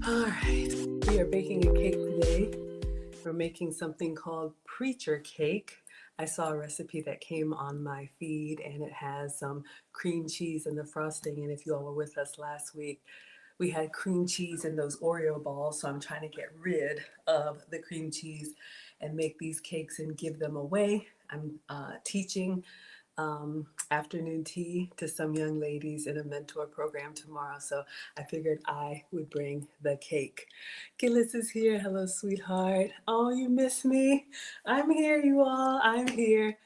All right, we are baking a cake today. We're making something called preacher cake. I saw a recipe that came on my feed and it has some cream cheese in the frosting. And if you all were with us last week, we had cream cheese in those Oreo balls. So I'm trying to get rid of the cream cheese and make these cakes and give them away. I'm teaching afternoon tea to some young ladies in a mentor program tomorrow. So I figured I would bring the cake. Gillis is here. Hello, sweetheart. Oh, you miss me? I'm here, you all. I'm here.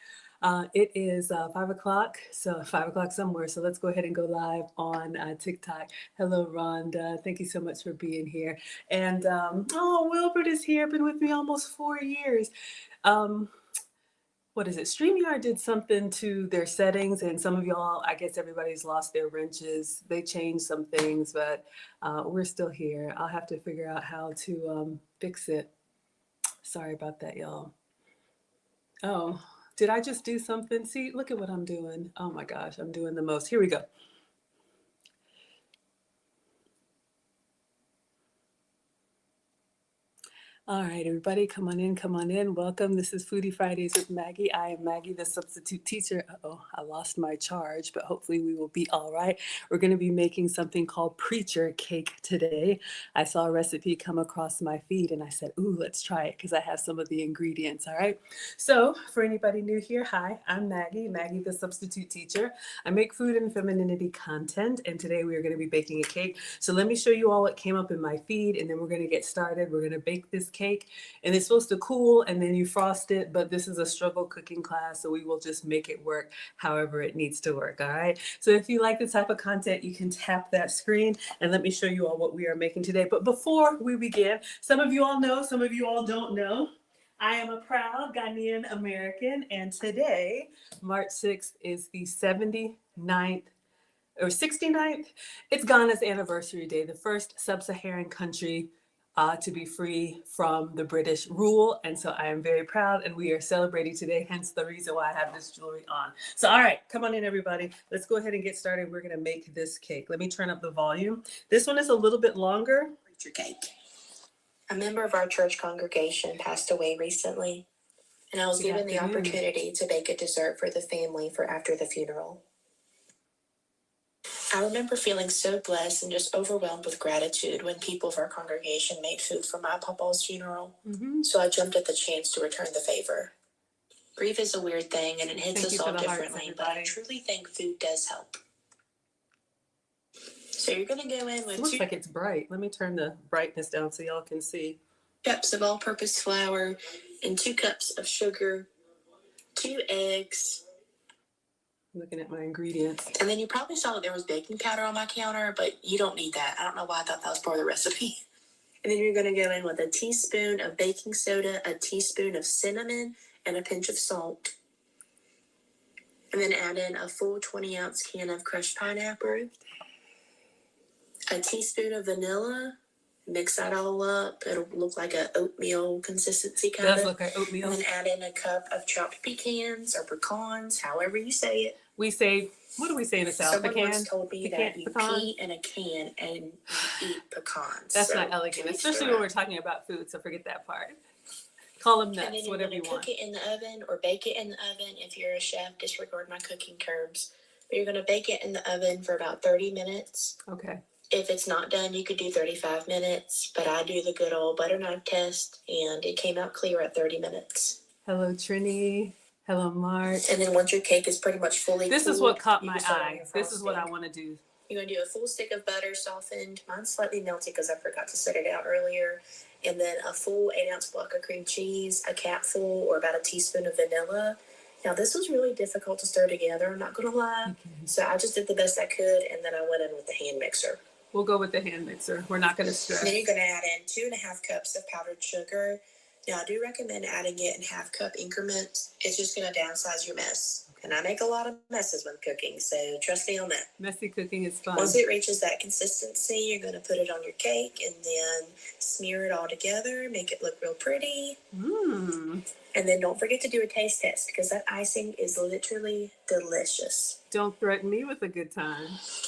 It is 5 o'clock, so 5 o'clock somewhere. So let's go ahead and go live on TikTok. Hello, Rhonda. Thank you so much for being here. And oh, Wilbert is here. Been with me almost 4 years. What is it? StreamYard did something to their settings, and some of y'all, I guess everybody's lost their wrenches. They changed some things, but we're still here. I'll have to figure out how to fix it. Sorry about that, y'all. Oh, did I just do something? See, look at what I'm doing. Oh my gosh, I'm doing the most. Here we go. All right, everybody, come on in, come on in. Welcome. This is Foodie Fridays with Maggie. I am Maggie, the substitute teacher. Uh-oh, I lost my charge, but hopefully we will be all right. We're going to be making something called preacher cake today. I saw a recipe come across my feed and I said, ooh, let's try it because I have some of the ingredients, all right? So for anybody new here, hi, I'm Maggie, the substitute teacher. I make food and femininity content, and today we are going to be baking a cake. So let me show you all what came up in my feed, and then we're going to get started. We're going to bake this cake, and it's supposed to cool and then you frost it, but this is a struggle cooking class, so we will just make it work however it needs to work. All right, so if you like the type of content, you can tap that screen and let me show you all what we are making today. But before we begin, some of you all know, some of you all don't know, I am a proud Ghanaian American, and today, March 6th, is the 79th or 69th. It's Ghana's anniversary day, the first sub-Saharan country to be free from the British rule. And so I am very proud, and we are celebrating today, hence the reason why I have this jewelry on. So, all right, come on in, everybody. Let's go ahead and get started. We're gonna make this cake. Let me turn up the volume. This one is a little bit longer. Preacher cake. A member of our church congregation passed away recently, and I was given the opportunity to bake a dessert for the family for after the funeral. I remember feeling so blessed and just overwhelmed with gratitude when people of our congregation made food for my papa's funeral. So I jumped at the chance to return the favor. Grief is a weird thing, and it hits us all differently, but I truly think food does help. So you're going to go in with... It looks like it's bright. Let me turn the brightness down so y'all can see. Cups of all-purpose flour and 2 cups of sugar, 2 eggs. Looking at my ingredients. And then you probably saw that there was baking powder on my counter, but you don't need that. I don't know why I thought that was part of the recipe. And then you're going to go in with a teaspoon of baking soda, a teaspoon of cinnamon, and a pinch of salt. And then add in a full 20-ounce can of crushed pineapple, a teaspoon of vanilla. Mix that all up. It'll look like an oatmeal consistency kind of. It does look like oatmeal. And then add in a cup of chopped pecans or pecans, however you say it. We say, what do we say in the South? Someone once told me that you pee in a can and you eat pecans. That's not elegant, especially when we're talking about food, so forget that part. Call them nuts, whatever you want. Cook it in the oven or bake it in the oven. If you're a chef, disregard my cooking terms. But you're going to bake it in the oven for about 30 minutes. Okay. If it's not done, you could do 35 minutes, but I do the good old butter knife test, and it came out clear at 30 minutes. Hello, Trini. Hello, Mark. And then once your cake is pretty much fully This is what caught my eye. This is what I want to do. You're going to do a full stick of butter softened. Mine's slightly melted because I forgot to set it out earlier. And then a full 8-ounce block of cream cheese, a capful or about a teaspoon of vanilla. Now, this was really difficult to stir together, I'm not going to lie. So I just did the best I could, and then I went in with the hand mixer. We'll go with the hand mixer. We're not going to stir. Then you're going to add in 2.5 cups of powdered sugar. Now, I do recommend adding it in half-cup increments. It's just going to downsize your mess. And I make a lot of messes when cooking, so trust me on that. Messy cooking is fun. Once it reaches that consistency, you're going to put it on your cake and then smear it all together, make it look real pretty. And then don't forget to do a taste test because that icing is literally delicious. Don't threaten me with a good time.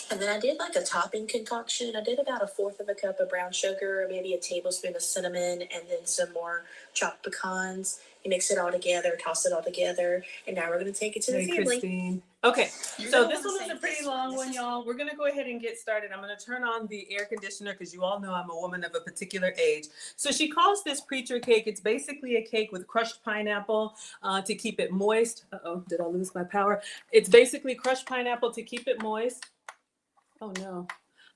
And then I did like a topping concoction. I did about 1/4 of a cup of brown sugar, maybe a tablespoon of cinnamon, and then some more chopped pecans. You mix it all together, toss it all together, and now we're going to take it to the Hey, family. Christine. Okay, You're so gonna this wanna one was a save pretty this long one. one, y'all. We're gonna go ahead and get started. I'm gonna turn on the air conditioner because you all know I'm a woman of a particular age. So she calls this preacher cake. It's basically a cake with crushed pineapple to keep it moist. Uh-oh, did I lose my power? It's basically crushed pineapple to keep it moist. Oh no.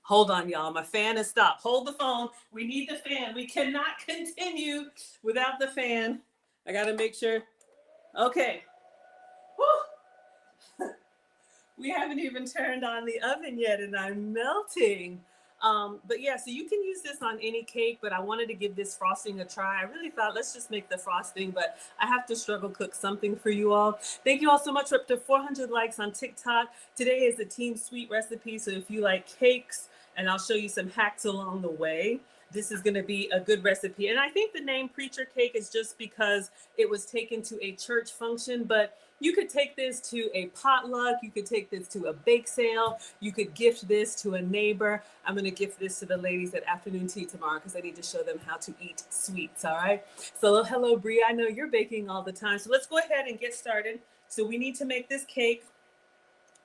Hold on, y'all. My fan has stopped. Hold the phone. We need the fan. We cannot continue without the fan. I gotta make sure. Okay. Whew. We haven't even turned on the oven yet and I'm melting. But yeah, so you can use this on any cake, but I wanted to give this frosting a try. I really thought let's just make the frosting, but I have to struggle cook something for you all. Thank you all so much. We're up to 400 likes on TikTok. Today is a team sweet recipe. So if you like cakes, and I'll show you some hacks along the way, this is going to be a good recipe. And I think the name Preacher Cake is just because it was taken to a church function, but you could take this to a potluck. You could take this to a bake sale. You could gift this to a neighbor. I'm going to gift this to the ladies at afternoon tea tomorrow because I need to show them how to eat sweets. All right. So hello, Brie. I know you're baking all the time. So let's go ahead and get started. So we need to make this cake.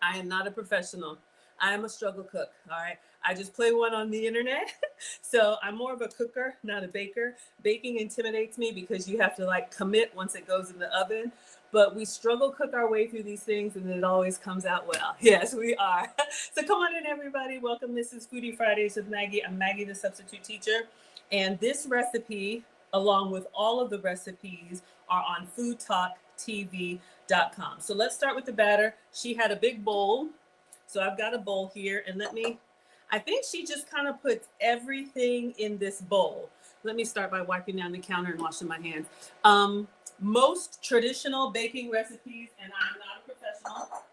I am not a professional. I am a struggle cook. All right. I just play one on the internet. So I'm more of a cooker, not a baker. Baking intimidates me because you have to like commit once it goes in the oven. But we struggle cook our way through these things and it always comes out well. Yes, we are. So come on in, everybody. Welcome. This is Foodie Fridays with Maggie. I'm Maggie, the substitute teacher. And this recipe, along with all of the recipes, are on foodtalktv.com. So let's start with the batter. She had a big bowl. So I've got a bowl here and I think she just kind of puts everything in this bowl. Let me start by wiping down the counter and washing my hands. Most traditional baking recipes, and I'm not a professional,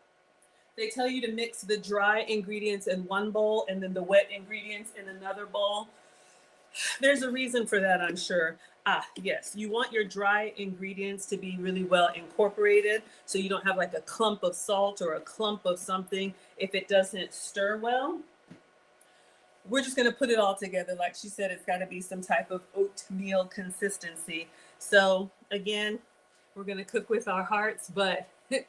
they tell you to mix the dry ingredients in one bowl and then the wet ingredients in another bowl. There's a reason for that, I'm sure. Yes, you want your dry ingredients to be really well incorporated so you don't have like a clump of salt or a clump of something if it doesn't stir well. We're just going to put it all together. Like she said, it's got to be some type of oatmeal consistency. So again, we're going to cook with our hearts, but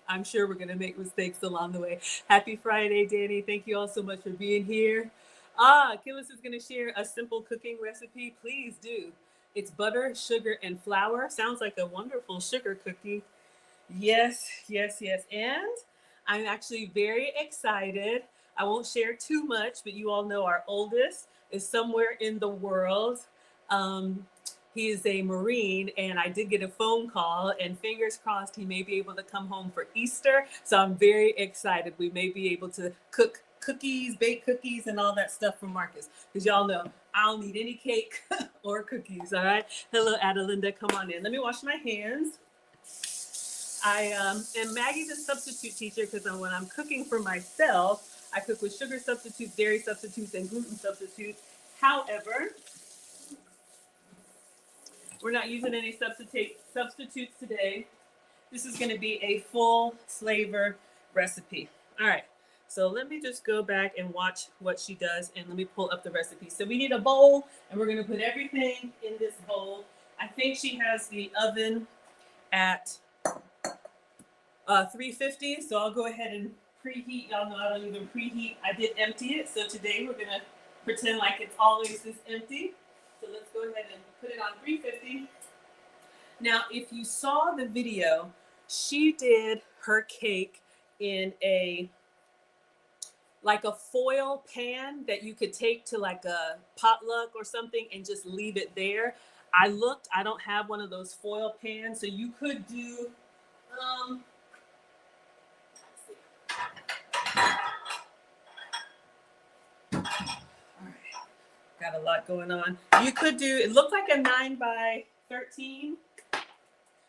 I'm sure we're going to make mistakes along the way. Happy Friday, Danny. Thank you all so much for being here. Killis is going to share a simple cooking recipe. Please do. It's butter, sugar, and flour. Sounds like a wonderful sugar cookie. Yes, yes, yes. And I'm actually very excited. I won't share too much, but you all know our oldest is somewhere in the world. He is a Marine, and I did get a phone call, and fingers crossed he may be able to come home for Easter. So I'm very excited. We may be able to cook cookies, bake cookies, and all that stuff for Marcus. Because y'all know I don't need any cake or cookies, all right? Hello, Adelinda, come on in. Let me wash my hands. I am Maggie, the substitute teacher, because when I'm cooking for myself, I cook with sugar substitutes, dairy substitutes, and gluten substitutes. However, we're not using any substitutes today. This is going to be a full flavor recipe. All right, so let me just go back and watch what she does, and let me pull up the recipe. So we need a bowl, and we're going to put everything in this bowl. I think she has the oven at 350, so I'll go ahead and preheat. Y'all know I don't even preheat. I did empty it, so today we're gonna pretend like it's always this empty. So let's go ahead and put it on 350. Now, if you saw the video, she did her cake in a foil pan that you could take to like a potluck or something and just leave it there. I don't have one of those foil pans, so you could do got a lot going on. You could do, it looked like a 9x13.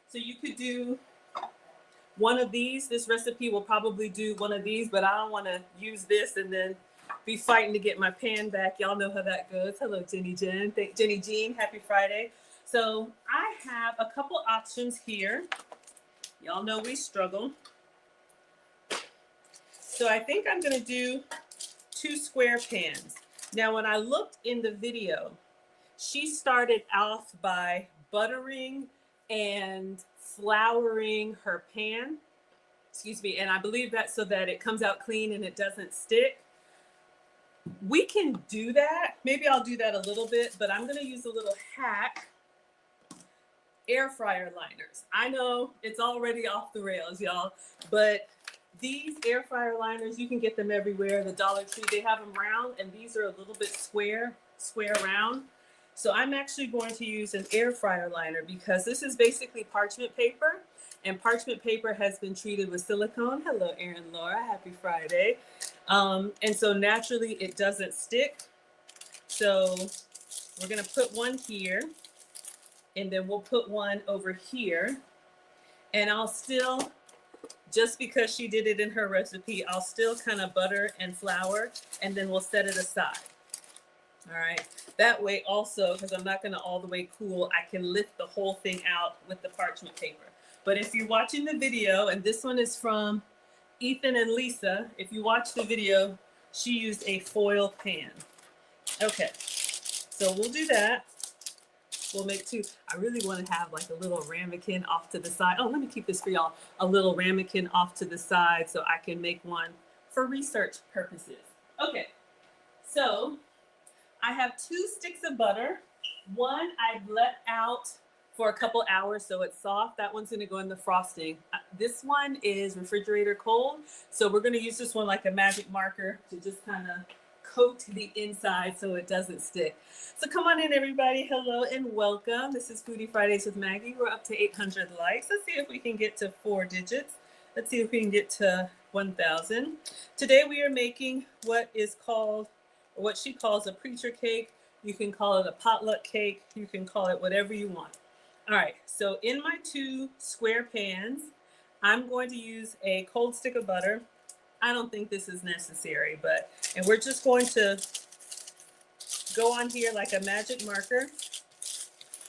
So you could do one of these. This recipe will probably do one of these, but I don't want to use this and then be fighting to get my pan back. Y'all know how that goes. Hello, Jenny Jean. Jenny Jean, happy Friday. So I have a couple options here. Y'all know we struggle. So I think I'm gonna do 2 square pans. Now, when I looked in the video, she started off by buttering and flouring her pan. Excuse me, and I believe that so that it comes out clean and it doesn't stick. We can do that. Maybe I'll do that a little bit, but I'm gonna use a little hack. Air fryer liners. I know it's already off the rails, y'all, but these air fryer liners, you can get them everywhere. The Dollar Tree, they have them round, and these are a little bit square round. So I'm actually going to use an air fryer liner because this is basically parchment paper, and parchment paper has been treated with silicone. Hello, Erin Laura, happy Friday. And so naturally it doesn't stick. So we're gonna put one here, and then we'll put one over here. And I'll still, just because she did it in her recipe, I'll still kind of butter and flour, and then we'll set it aside. All right. That way also, because I'm not gonna all the way cool, I can lift the whole thing out with the parchment paper. But if you're watching the video, and this one is from Ethan and Lisa, if you watch the video, she used a foil pan. Okay, so we'll do that. We'll make 2. I really want to have like a little ramekin off to the side. Oh, let me keep this for y'all. A little ramekin off to the side so I can make one for research purposes. Okay, so I have 2 sticks of butter. One I've let out for a couple hours so it's soft. That one's going to go in the frosting. This one is refrigerator cold, so we're going to use this one like a magic marker to just kind of coat the inside so it doesn't stick. So come on in, everybody. Hello and welcome. This is Foodie Fridays with Maggie. We're up to 800 likes. Let's see if we can get to 4 digits. Let's see if we can get to 1,000. Today we are making what is called, or what she calls, a preacher cake. You can call it a potluck cake. You can call it whatever you want. All right, so in my 2 square pans, I'm going to use a cold stick of butter. I don't think this is necessary, and we're just going to go on here like a magic marker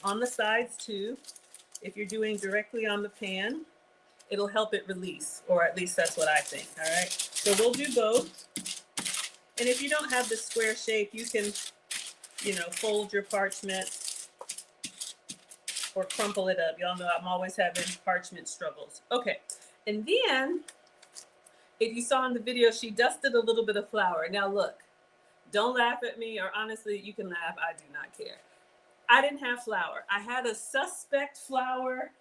on the sides too. If you're doing directly on the pan, it'll help it release, or at least that's what I think. All right, so we'll do both. And if you don't have the square shape, you can, fold your parchment or crumple it up. Y'all know I'm always having parchment struggles. Okay, and then if you saw in the video, she dusted a little bit of flour. Now look, don't laugh at me, or honestly, you can laugh. I do not care. I didn't have flour. I had a suspect flour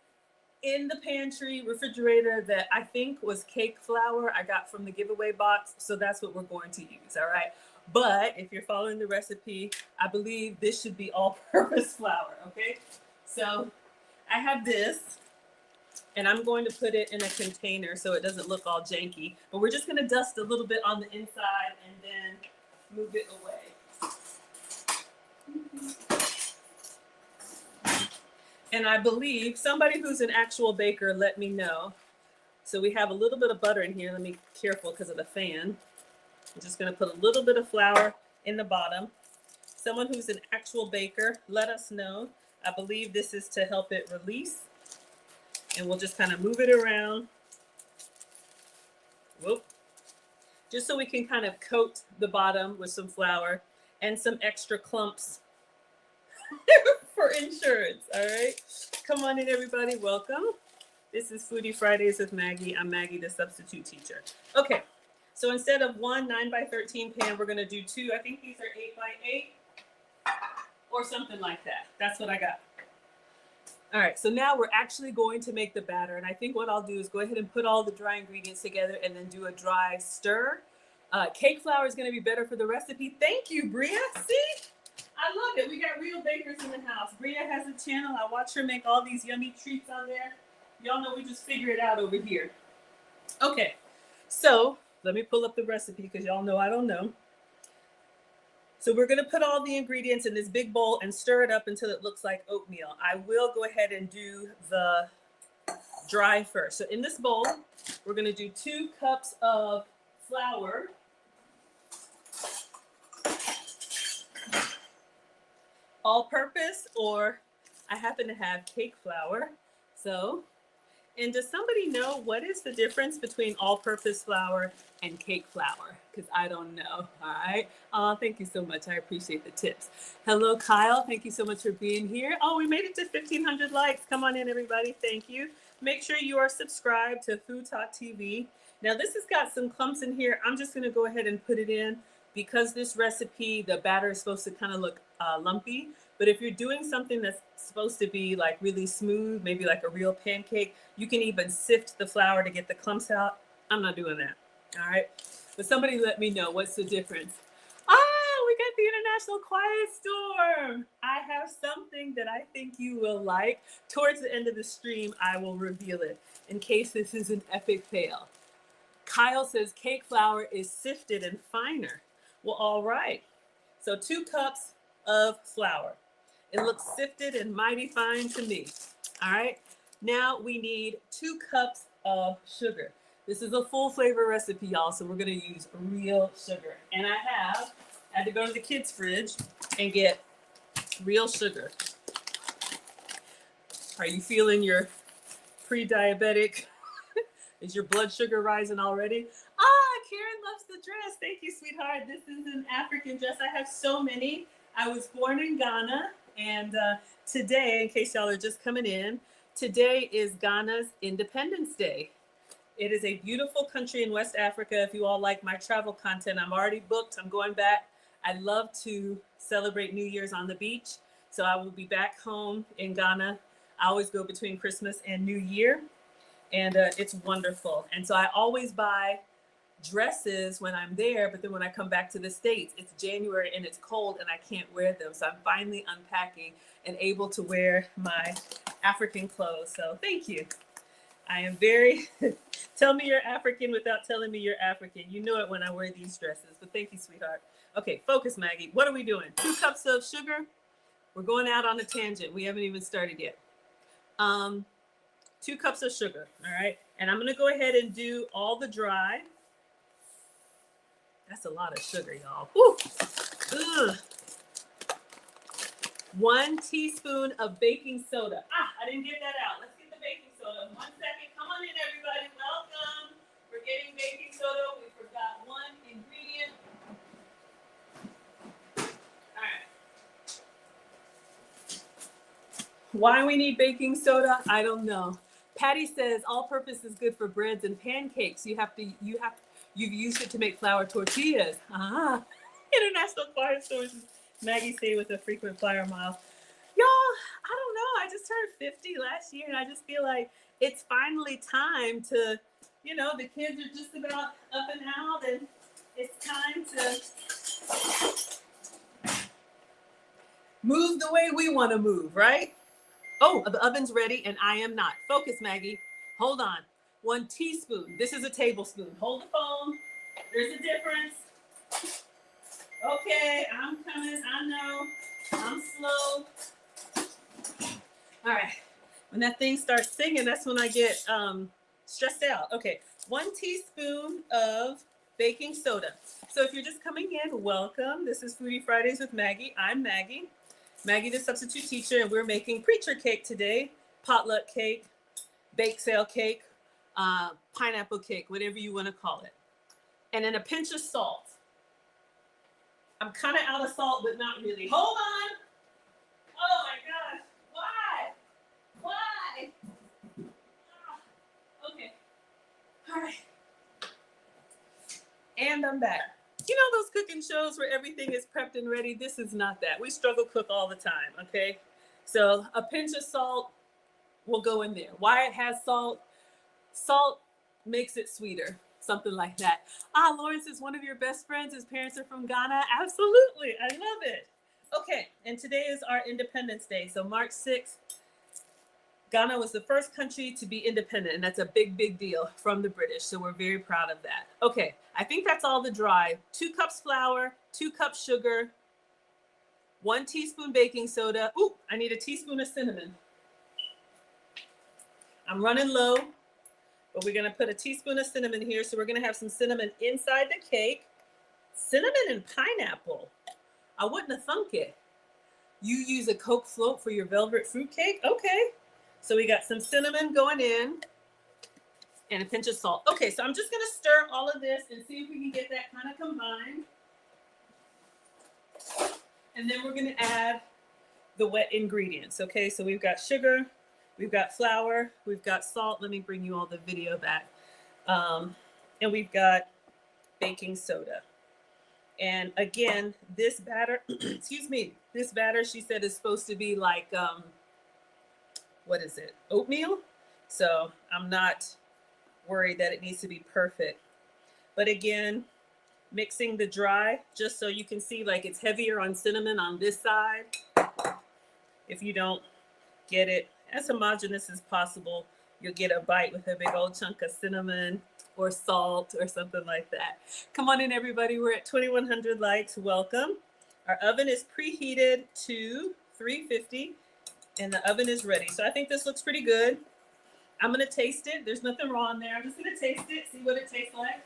in the pantry refrigerator that I think was cake flour I got from the giveaway box. So that's what we're going to use, all right? But if you're following the recipe, I believe this should be all-purpose flour, okay? So I have this, and I'm going to put it in a container so it doesn't look all janky. But we're just gonna dust a little bit on the inside and then move it away. And I believe somebody who's an actual baker let me know. So we have a little bit of butter in here. Let me be careful because of the fan. I'm just gonna put a little bit of flour in the bottom. Someone who's an actual baker, let us know. I believe this is to help it release. And we'll just kind of move it around. Whoop. Just so we can kind of coat the bottom with some flour and some extra clumps for insurance, all right? Come on in, everybody, welcome. This is Foodie Fridays with Maggie. I'm Maggie, the substitute teacher. Okay, so instead of 1 9x13 pan, we're gonna do 2. I think these are 8x8 or something like that. That's what I got. All right, so now we're actually going to make the batter. And I think what I'll do is go ahead and put all the dry ingredients together and then do a dry stir. Cake flour is gonna be better for the recipe. Thank you, Bria. See, I love it. We got real bakers in the house. Bria has a channel. I watch her make all these yummy treats on there. Y'all know we just figure it out over here. Okay, so let me pull up the recipe because y'all know I don't know. So we're gonna put all the ingredients in this big bowl and stir it up until it looks like oatmeal. I will go ahead and do the dry first. So in this bowl, we're gonna do 2 cups of flour. All purpose, or I happen to have cake flour. So, And does somebody know what is the difference between all-purpose flour and cake flour? Because I don't know. All right. Oh, thank you so much. I appreciate the tips. Hello, Kyle. Thank you so much for being here. Oh, we made it to 1,500 likes. Come on in, everybody. Thank you. Make sure you are subscribed to Fttv. Now, this has got some clumps in here. I'm just going to go ahead and put it in because this recipe, the batter is supposed to kind of look lumpy. But if you're doing something that's supposed to be like really smooth, maybe like a real pancake, you can even sift the flour to get the clumps out. I'm not doing that. All right. But somebody let me know what's the difference. Ah, we got the International Quiet Storm. I have something that I think you will like. Towards the end of the stream, I will reveal it in case this is an epic fail. Kyle says cake flour is sifted and finer. Well, all right. So 2 cups of flour. It looks sifted and mighty fine to me. All right. Now we need 2 cups of sugar. This is a full flavor recipe, y'all. So we're going to use real sugar. And I had to go to the kids' fridge and get real sugar. Are you feeling your pre-diabetic? Is your blood sugar rising already? Ah, Karen loves the dress. Thank you, sweetheart. This is an African dress. I have so many. I was born in Ghana. And today, in case y'all are just coming in, today is Ghana's Independence Day. It is a beautiful country in West Africa. If you all like my travel content, I'm already booked. I'm going back. I love to celebrate New Year's on the beach. So I will be back home in Ghana. I always go between Christmas and New Year. And it's wonderful. And so I always buy dresses when I'm there, but then when I come back to the States, it's January and it's cold and I can't wear them. So I'm finally unpacking and able to wear my African clothes. So thank you. I am very, tell me you're African without telling me you're African. You know it when I wear these dresses, but thank you, sweetheart. Okay, focus, Maggie. What are we doing? 2 cups of sugar. We're going out on a tangent. We haven't even started yet. 2 cups of sugar, all right? And I'm gonna go ahead and do all the dry. That's a lot of sugar, y'all. Woo! Ugh. 1 teaspoon of baking soda. Ah, I didn't get that out. Let's get the baking soda. 1 second. Come on in, everybody. Welcome. We're getting baking soda. We forgot 1 ingredient. All right. Why we need baking soda? I don't know. Patty says all-purpose is good for breads and pancakes. You've used it to make flour tortillas. Ah, International Quiet Storm. Maggie stay with a frequent flyer mile. Y'all, I don't know. I just turned 50 last year, and I just feel like it's finally time to, the kids are just about up and out, and it's time to move the way we want to move, right? Oh, the oven's ready, and I am not. Focus, Maggie. Hold on. 1 teaspoon. This is a tablespoon. Hold the phone. There's a difference. Okay, I'm coming. I know. I'm slow. All right. When that thing starts singing, that's when I get stressed out. Okay, 1 teaspoon of baking soda. So if you're just coming in, welcome. This is Foodie Fridays with Maggie. I'm Maggie. Maggie, the substitute teacher, and we're making preacher cake today, potluck cake, bake sale cake, pineapple cake, whatever you want to call it. And then a pinch of salt. I'm kind of out of salt, but not really. Hold on. Oh my gosh. Why? Okay. All right. And I'm back. You know those cooking shows where everything is prepped and ready? This is not that. We struggle cook all the time, okay? So a pinch of salt will go in there. Why it has salt? Salt makes it sweeter, something like that. Ah, Lawrence is one of your best friends. His parents are from Ghana. Absolutely, I love it. Okay, and today is our Independence Day. So March 6th, Ghana was the first country to be independent, and that's a big, big deal from the British. So we're very proud of that. Okay, I think that's all the dry. 2 cups flour, 2 cups sugar, 1 teaspoon baking soda. Ooh, I need a teaspoon of cinnamon. I'm running low, but we're gonna put a teaspoon of cinnamon here. So we're gonna have some cinnamon inside the cake. Cinnamon and pineapple. I wouldn't have thunk it. You use a Coke float for your velvet fruit cake? Okay. So we got some cinnamon going in. and a pinch of salt. Okay, so I'm just gonna stir all of this and see if we can get that kind of combined. And then we're gonna add the wet ingredients. Okay, so we've got sugar, we've got flour, we've got salt. Let me bring you all the video back. And we've got baking soda. And again, this batter, excuse me, this batter, she said, is supposed to be like, what is it? Oatmeal. So I'm not worried that it needs to be perfect. But again, mixing the dry, just so you can see like it's heavier on cinnamon on this side. If you don't get it as homogeneous as possible, you'll get a bite with a big old chunk of cinnamon or salt or something like that. Come on in, everybody. We're at 2100 likes. Welcome. Our oven is preheated to 350 and the oven is ready. So I think this looks pretty good. I'm going to taste it. There's nothing wrong there. I'm just going to taste it, see what it tastes like.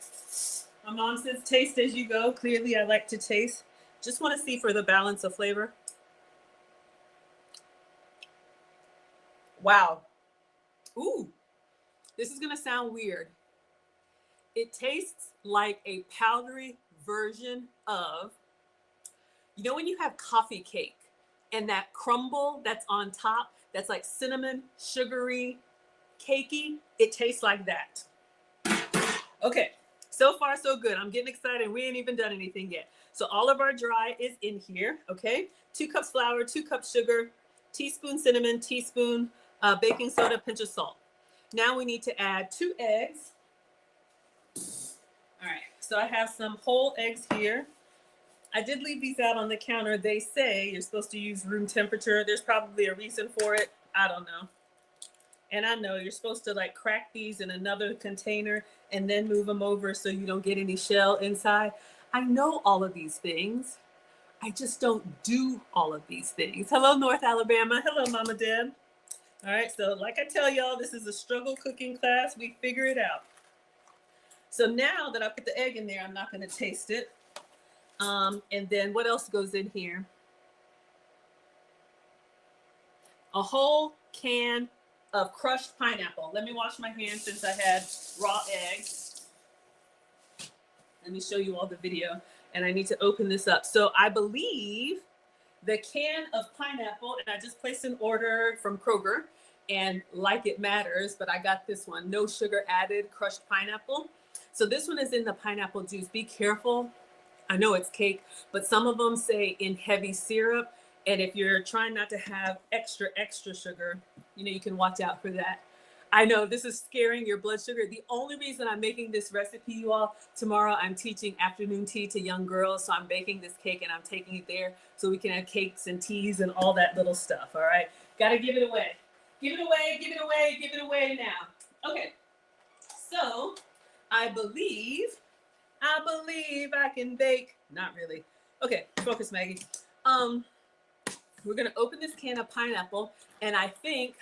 My mom says taste as you go. Clearly, I like to taste. Just want to see for the balance of flavor. Wow. Ooh, this is going to sound weird. It tastes like a powdery version of, you know, when you have coffee cake and that crumble that's on top, that's like cinnamon, sugary, cakey, it tastes like that. Okay, so far so good. I'm getting excited. We ain't even done anything yet. So all of our dry is in here, okay? 2 cups flour, 2 cups sugar, teaspoon cinnamon, teaspoon baking soda, pinch of salt. Now we need to add 2 eggs. All right, so I have some whole eggs here. I did leave these out on the counter. They say you're supposed to use room temperature. There's probably a reason for it. I don't know. And I know you're supposed to like crack these in another container and then move them over so you don't get any shell inside. I know all of these things. I just don't do all of these things. Hello, North Alabama. Hello, Mama Deb. All right, so like I tell y'all, this is a struggle cooking class. We figure it out. So now that I put the egg in there, I'm not going to taste it. And then what else goes in here? A whole can of crushed pineapple. Let me wash my hands since I had raw eggs. Let me show you all the video. And I need to open this up. So I believe the can of pineapple, and I just placed an order from Kroger, and like it matters, but I got this one, no sugar added crushed pineapple. So this one is in the pineapple juice. Be careful. I know it's cake, but some of them say in heavy syrup. And if you're trying not to have extra sugar, you know, you can watch out for that. I know this is scaring your blood sugar. The only reason I'm making this recipe, you all, tomorrow I'm teaching afternoon tea to young girls. So I'm baking this cake and I'm taking it there so we can have cakes and teas and all that little stuff. All right. Got to give it away. Give it away, give it away, give it away now. Okay. So I believe I can bake. Not really. Okay. Focus, Maggie. We're going to open this can of pineapple. And I think,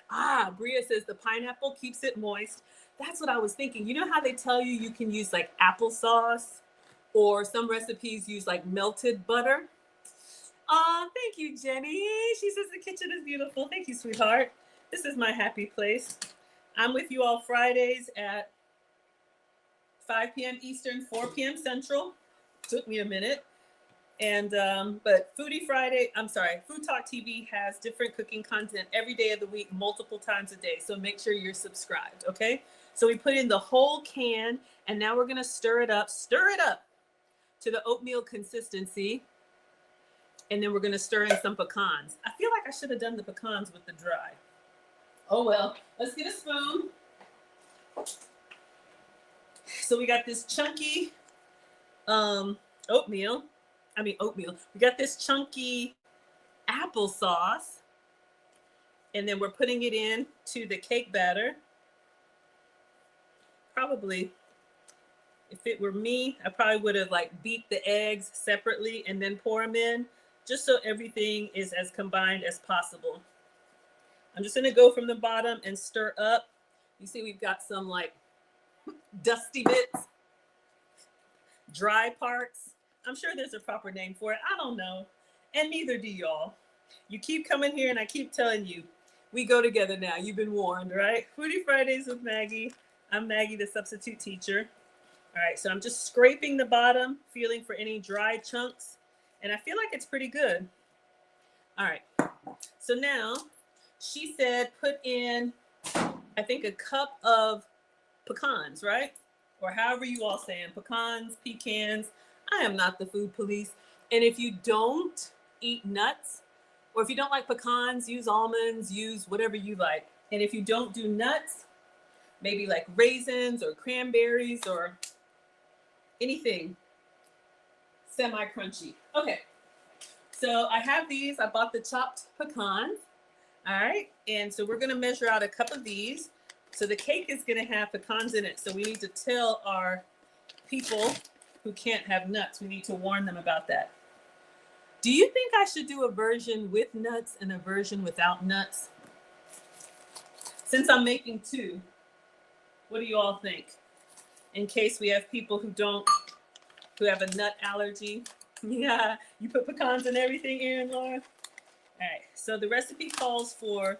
Bria says the pineapple keeps it moist. That's what I was thinking. You know how they tell you can use like applesauce, or some recipes use like melted butter? Thank you, Jenny. She says the kitchen is beautiful. Thank you, sweetheart. This is my happy place. I'm with you all Fridays at 5 p.m. Eastern, 4 p.m. Central. Took me a minute. And, but Food Talk TV has different cooking content every day of the week, multiple times a day. So make sure you're subscribed, okay? So we put in the whole can, and now we're gonna stir it up to the oatmeal consistency. And then we're gonna stir in some pecans. I feel like I should have done the pecans with the dry. Oh well, let's get a spoon. So we got this chunky oatmeal. We got this chunky applesauce. And then we're putting it in to the cake batter. Probably, if it were me, I probably would have like beat the eggs separately and then pour them in, just so everything is as combined as possible. I'm just gonna go from the bottom and stir up. You see we've got some like dusty bits, dry parts. I'm sure there's a proper name for it. I don't know. And neither do y'all. You keep coming here and I keep telling you, we go together now. You've been warned, right? Foodie Fridays with Maggie. I'm Maggie, the substitute teacher. All right, so I'm just scraping the bottom, feeling for any dry chunks, and I feel like it's pretty good. All right, so now she said put in, I think, a cup of pecans, right? Or however you all saying, pecans, pecans. I am not the food police. And if you don't eat nuts, or if you don't like pecans, use almonds, use whatever you like. And if you don't do nuts, maybe like raisins or cranberries or anything semi-crunchy. Okay, so I have these. I bought the chopped pecans. All right, and so we're gonna measure out a cup of these. So the cake is gonna have pecans in it. So we need to tell our people who can't have nuts, we need to warn them about that. Do you think I should do a version with nuts and a version without nuts? Since I'm making two, what do you all think? In case we have people who have a nut allergy. Yeah, you put pecans in everything, Erin, Laura? All right, so the recipe calls for,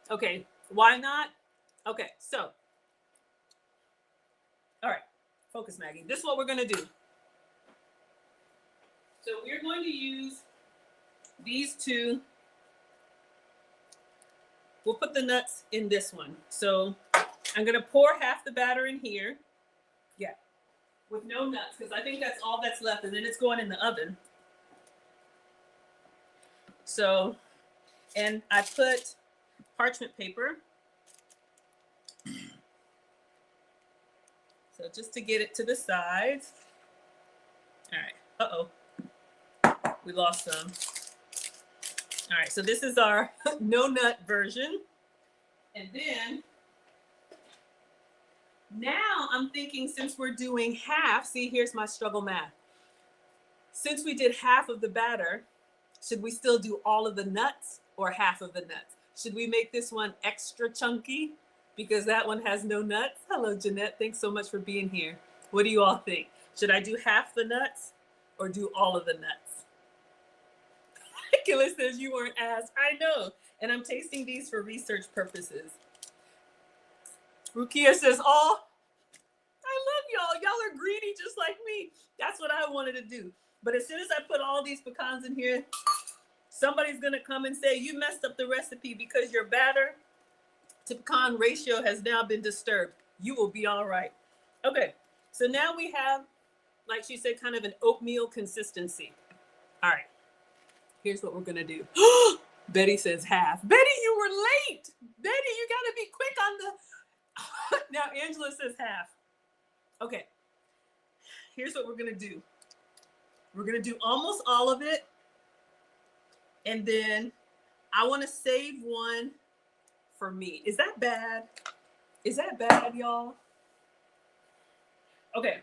okay, why not? Okay, so, all right, focus, Maggie. This is what we're gonna do. So we're going to use these two. We'll put the nuts in this one. So I'm gonna pour half the batter in here. Yeah, with no nuts, because I think that's all that's left, and then it's going in the oven. So, and I put parchment paper. So just to get it to the sides. All right, uh-oh, we lost some. All right, so this is our no nut version. And then, now I'm thinking, since we're doing half, see, here's my struggle math. Since we did half of the batter, should we still do all of the nuts or half of the nuts? Should we make this one extra chunky because that one has no nuts? Hello, Jeanette. Thanks so much for being here. What do you all think? Should I do half the nuts or do all of the nuts? Killa says you weren't asked. I know. And I'm tasting these for research purposes. Rukia says, oh, I love y'all. Y'all are greedy just like me. That's what I wanted to do. But as soon as I put all these pecans in here, somebody's going to come and say, you messed up the recipe because your batter to pecan ratio has now been disturbed. You will be all right. Okay, so now we have, like she said, kind of an oatmeal consistency. All right, here's what we're going to do. Betty says half. Betty, you were late. Betty, you got to be quick on the... Now Angela says half. Okay, here's what we're going to do. We're going to do almost all of it. And then I want to save one for me. Is that bad? Is that bad, y'all? Okay.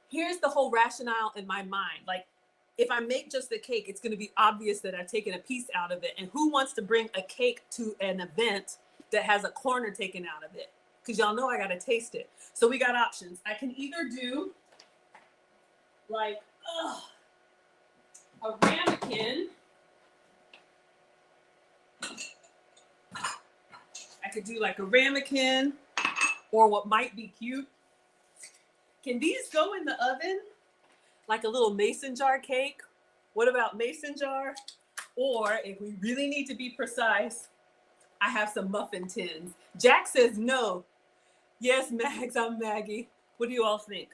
Here's the whole rationale in my mind. Like, if I make just the cake, it's going to be obvious that I've taken a piece out of it. And who wants to bring a cake to an event that has a corner taken out of it? Because y'all know I got to taste it. So we got options. I can either do like a ramekin. I could do like a ramekin, or what might be cute. Can these go in the oven? Like a little mason jar cake? What about mason jar? Or if we really need to be precise, I have some muffin tins. Jack says no. Yes, Mags, I'm Maggie. What do you all think?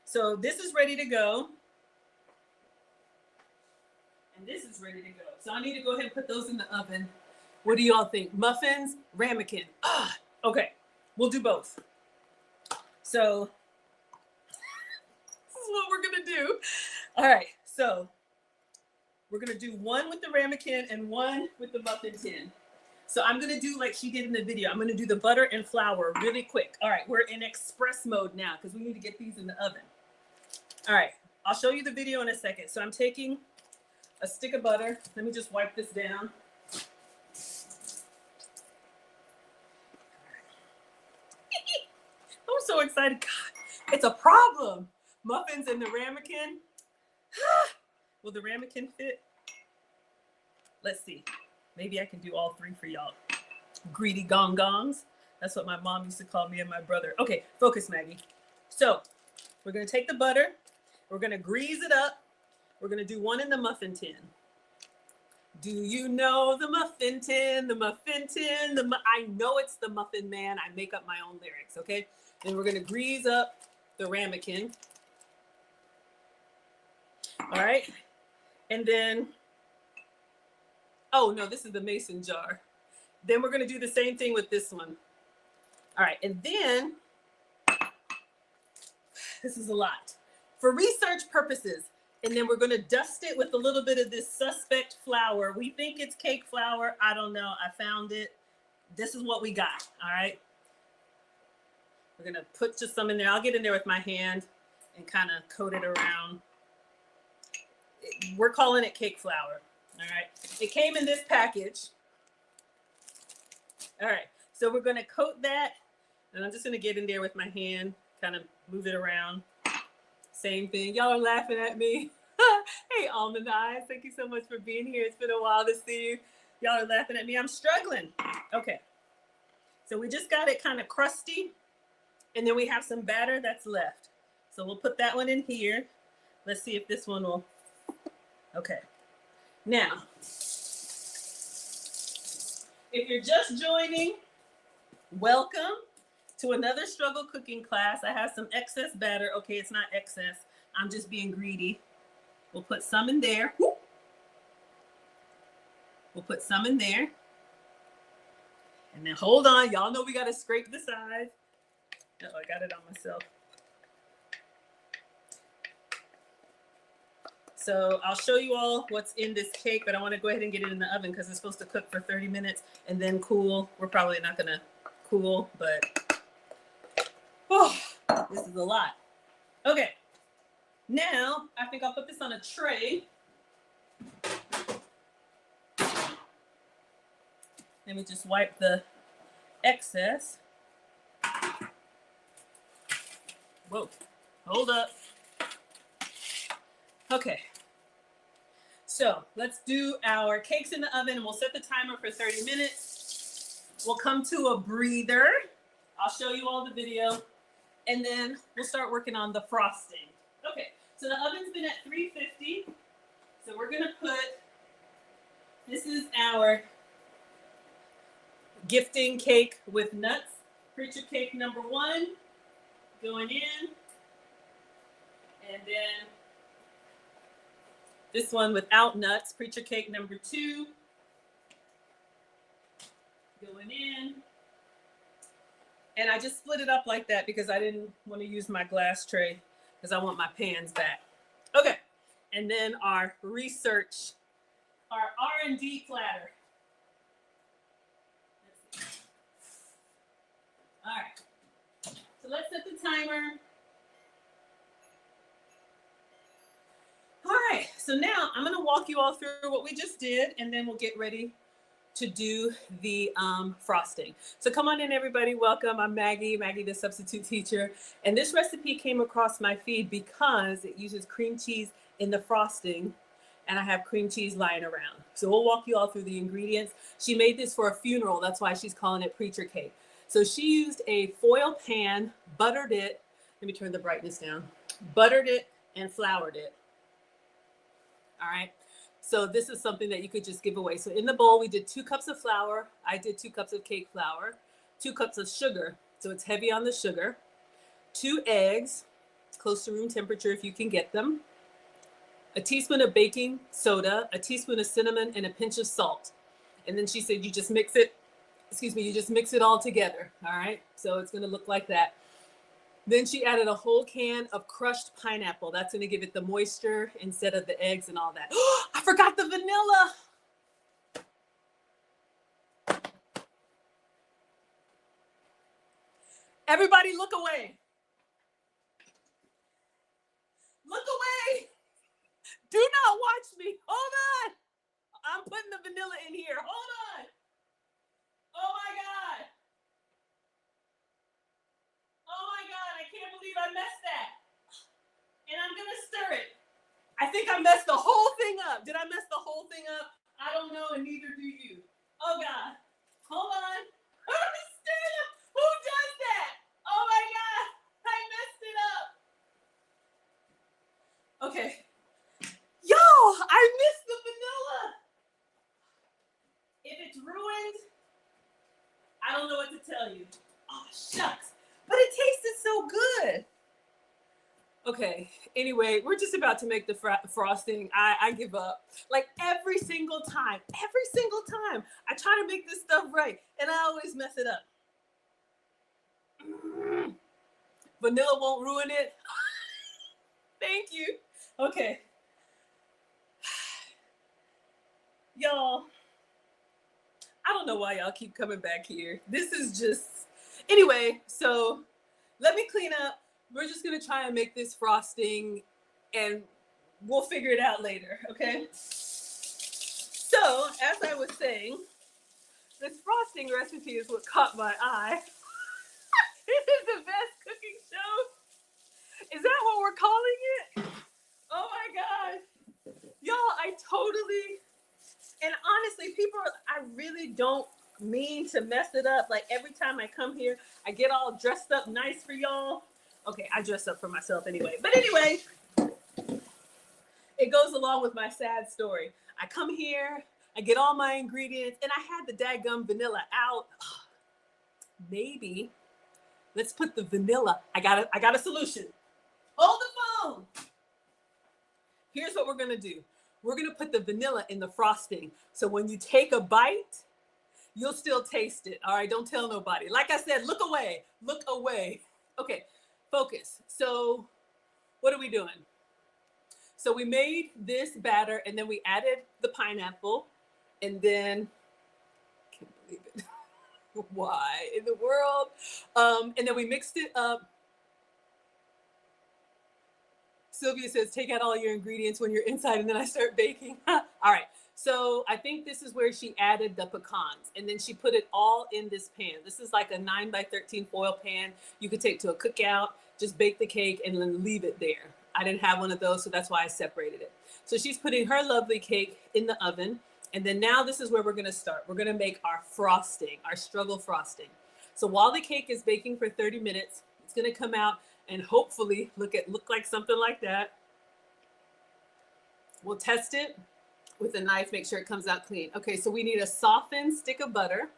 So this is ready to go. And this is ready to go. So I need to go ahead and put those in the oven. What do y'all think? Muffins, ramekin. Okay, we'll do both. So this is what we're gonna do. All right, so we're gonna do one with the ramekin and one with the muffin tin. So I'm gonna do like she did in the video. I'm gonna do the butter and flour really quick. All right, we're in express mode now because we need to get these in the oven. All right, I'll show you the video in a second. So I'm taking a stick of butter. Let me just wipe this down. I'm so excited. God, it's a problem. Muffins and the ramekin. Will the ramekin fit? Let's see. Maybe I can do all three for y'all. Greedy gong gongs. That's what my mom used to call me and my brother. Okay, focus, Maggie. So we're gonna take the butter. We're gonna grease it up. We're gonna do one in the muffin tin. Do you know the muffin tin? The muffin tin. I know it's the Muffin Man. I make up my own lyrics, okay? And we're gonna grease up the ramekin. All right. And then, oh no, this is the mason jar. Then we're gonna do the same thing with this one. All right, and then, this is a lot. For research purposes, and then we're gonna dust it with a little bit of this suspect flour. We think it's cake flour. I don't know, I found it. This is what we got, all right? We're gonna put just some in there. I'll get in there with my hand and kind of coat it around. We're calling it cake flour, all right? It came in this package. All right, so we're gonna coat that, and I'm just gonna get in there with my hand, kind of move it around. Same thing. Y'all are laughing at me. Hey, Almond Eyes, thank you so much for being here. It's been a while to see you. Y'all are laughing at me. I'm struggling. Okay, so we just got it kind of crusty, and then we have some batter that's left. So we'll put that one in here. Let's see if this one will. Okay. Now, if you're just joining, welcome to another struggle cooking class. I have some excess batter. Okay, it's not excess. I'm just being greedy. We'll put some in there. We'll put some in there. And then hold on. Y'all know we got to scrape the sides. Oh, I got it on myself. So I'll show you all what's in this cake, but I want to go ahead and get it in the oven because it's supposed to cook for 30 minutes and then cool. We're probably not going to cool, but oh, this is a lot. Okay, now I think I'll put this on a tray. Let me just wipe the excess. Whoa, hold up. Okay. So let's do our cakes in the oven and we'll set the timer for 30 minutes. We'll come to a breather. I'll show you all the video and then we'll start working on the frosting. Okay, so the oven's been at 350. So we're gonna put, this is our gifting cake with nuts. Preacher cake number 1 going in. And then this one without nuts, preacher cake number 2, going in. And I just split it up like that because I didn't want to use my glass tray because I want my pans back. Okay, and then our research, our R&D platter. All right, so let's set the timer. All right, so now I'm gonna walk you all through what we just did and then we'll get ready to do the frosting. So come on in everybody, welcome. I'm Maggie the substitute teacher. And this recipe came across my feed because it uses cream cheese in the frosting and I have cream cheese lying around. So we'll walk you all through the ingredients. She made this for a funeral, that's why she's calling it preacher cake. So she used a foil pan, buttered it, let me turn the brightness down, buttered it and floured it. All right, so this is something that you could just give away. So in the bowl, we did 2 cups of flour. I did 2 cups of cake flour, 2 cups of sugar. So it's heavy on the sugar, 2 eggs, close to room temperature if you can get them, a teaspoon of baking soda, a teaspoon of cinnamon, and a pinch of salt. And then she said, you just mix it, you just mix it all together. All right, so it's gonna look like that. Then she added a whole can of crushed pineapple. That's gonna give it the moisture instead of the eggs and all that. I forgot the vanilla. Everybody look away. Look away. Do not watch me. Hold on. I'm putting the vanilla in here. Hold on. Oh my God. Oh my God, I can't believe I messed that. And I'm gonna stir it. I think I messed the whole thing up. Did I mess the whole thing up? I don't know, and neither do you. Oh God. Hold on. Who does that? Oh my God. I messed it up. Okay. Yo, I missed the vanilla. If it's ruined, I don't know what to tell you. Oh, shucks. But it tasted so good. Okay, anyway, we're just about to make the frosting. I give up. Like every single time, I try to make this stuff right, and I always mess it up. Vanilla won't ruin it. Thank you. Okay. Y'all, I don't know why y'all keep coming back here. This is just... Anyway, so let me clean up. We're just gonna try and make this frosting and we'll figure it out later, okay? So, as I was saying, this frosting recipe is what caught my eye. This is the best cooking show. Is that what we're calling it? Oh my God. Y'all, I totally, and honestly, people, I really don't mean to mess it up. Like every time I come here, I get all dressed up nice for y'all. Okay, I dress up for myself anyway. But anyway, it goes along with my sad story. I come here, I get all my ingredients, and I had the dadgum vanilla out. Maybe let's put the vanilla. I got a solution. Hold the phone. Here's what we're gonna do. We're gonna put the vanilla in the frosting. So when you take a bite, you'll still taste it. All right, don't tell nobody. Like I said, look away, look away. Okay, focus. So what are we doing? So we made this batter and then we added the pineapple and then, can't believe it. Why in the world? And then we mixed it up. Sylvia says, take out all your ingredients when you're inside and then I start baking. All right. So I think this is where she added the pecans and then she put it all in this pan. This is like a 9x13 foil pan. You could take to a cookout, just bake the cake and then leave it there. I didn't have one of those, so that's why I separated it. So she's putting her lovely cake in the oven. And then now this is where we're gonna start. We're gonna make our frosting, our struggle frosting. So while the cake is baking for 30 minutes, it's gonna come out and hopefully look like something like that. We'll test it with a knife, make sure it comes out clean. Okay, so we need a softened stick of butter.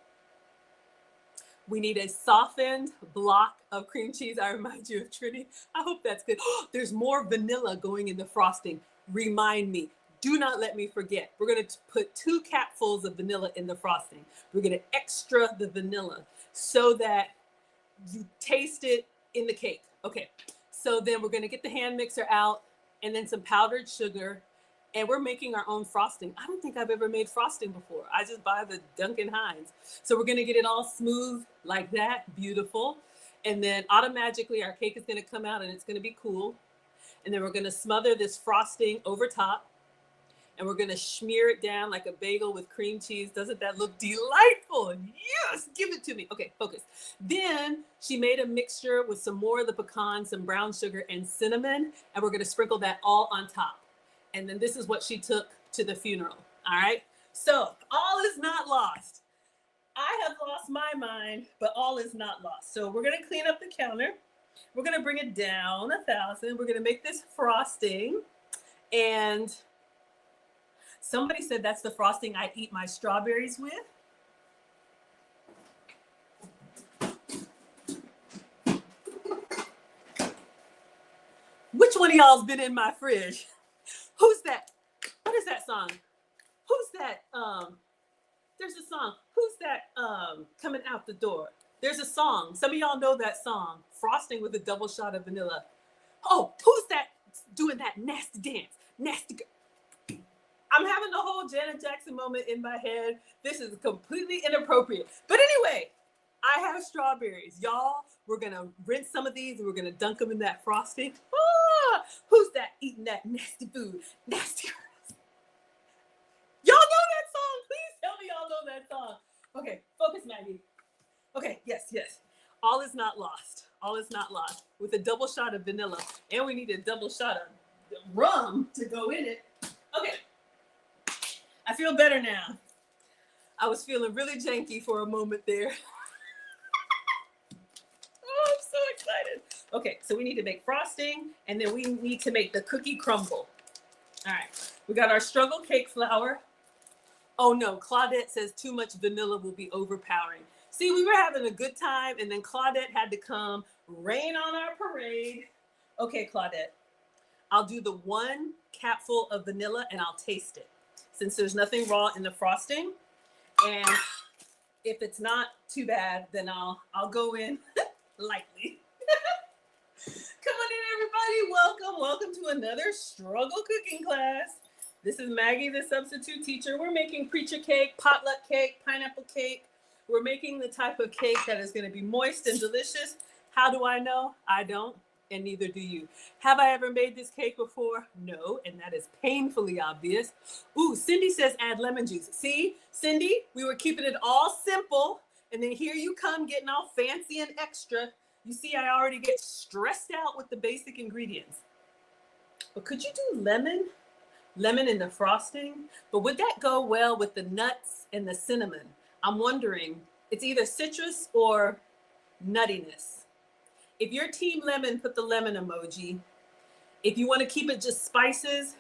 We need a softened block of cream cheese. I remind you of Trinity. I hope that's good. There's more vanilla going in the frosting. Remind me. Do not let me forget. We're going to put 2 capfuls of vanilla in the frosting. We're going to extra the vanilla so that you taste it in the cake. Okay, so then we're going to get the hand mixer out and then some powdered sugar. And we're making our own frosting. I don't think I've ever made frosting before. I just buy the Duncan Hines. So we're gonna get it all smooth like that, beautiful. And then automatically our cake is gonna come out and it's gonna be cool. And then we're gonna smother this frosting over top. And we're gonna smear it down like a bagel with cream cheese. Doesn't that look delightful? Yes, give it to me. Okay, focus. Then she made a mixture with some more of the pecans, some brown sugar and cinnamon. And we're gonna sprinkle that all on top. And then this is what she took to the funeral. All right. So all is not lost. I have lost my mind, but all is not lost. So we're going to clean up the counter. We're going to bring it down 1,000. We're going to make this frosting. And somebody said that's the frosting I eat my strawberries with. Which one of y'all's been in my fridge? Who's that? What is that song? Who's that? There's a song. Who's that coming out the door? There's a song. Some of y'all know that song. Frosting with a double shot of vanilla. Oh, who's that doing that nasty dance? Nasty girl. I'm having the whole Janet Jackson moment in my head. This is completely inappropriate. But anyway, I have strawberries. Y'all, we're going to rinse some of these and we're going to dunk them in that frosting. Ah, who's that eating that nasty food? Nasty girls. Y'all know that song? Please tell me y'all know that song. Okay, focus, Maggie. Okay, yes. All is not lost. All is not lost. With a double shot of vanilla. And we need a double shot of rum to go in it. Okay. I feel better now. I was feeling really janky for a moment there. Oh, I'm so excited. Okay, so we need to make frosting, and then we need to make the cookie crumble. All right, we got our struggle cake flour. Oh no, Claudette says too much vanilla will be overpowering. See, we were having a good time, and then Claudette had to come rain on our parade. Okay, Claudette, I'll do the 1 capful of vanilla and I'll taste it, since there's nothing raw in the frosting. And if it's not too bad, then I'll go in lightly. Come on in, everybody. Welcome to another struggle cooking class. This is Maggie, the substitute teacher. We're making preacher cake, potluck cake, pineapple cake. We're making the type of cake that is going to be moist and delicious. How do I know? I don't, and neither do you. Have I ever made this cake before? No, and that is painfully obvious. Ooh, Cindy says add lemon juice. See, Cindy, we were keeping it all simple, and then here you come getting all fancy and extra. You see, I already get stressed out with the basic ingredients. But could you do lemon? Lemon in the frosting? But would that go well with the nuts and the cinnamon? I'm wondering, it's either citrus or nuttiness. If you're team lemon, put the lemon emoji. If you want to keep it just spices,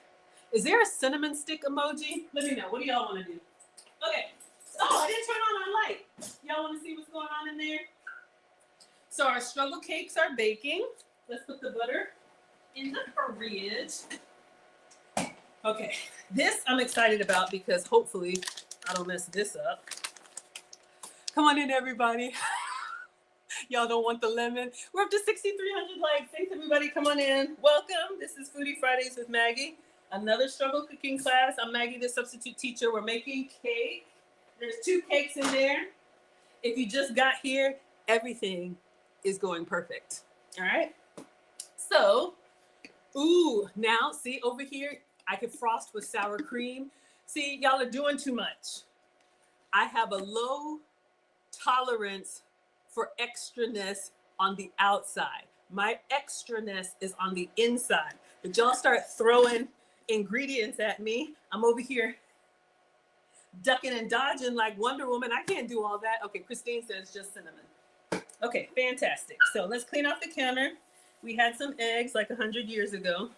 is there a cinnamon stick emoji? Let me know. What do y'all want to do? Okay. Oh, I didn't turn on our light. Y'all want to see what's going on in there? So our struggle cakes are baking. Let's put the butter in the fridge. Okay, this I'm excited about because hopefully I don't mess this up. Come on in, everybody. Y'all don't want the lemon. We're up to 6,300 likes. Thanks, everybody. Come on in. Welcome. This is Foodie Fridays with Maggie. Another struggle cooking class. I'm Maggie, the substitute teacher. We're making cake. There's 2 cakes in there. If you just got here, everything is going perfect. All right. So, ooh, now see over here, I can frost with sour cream. See, y'all are doing too much. I have a low tolerance for extraness on the outside. My extraness is on the inside. But y'all start throwing ingredients at me. I'm over here ducking and dodging like Wonder Woman. I can't do all that. Okay, Christine says just cinnamon. Okay, fantastic. So let's clean off the counter. We had some eggs like 100 years ago.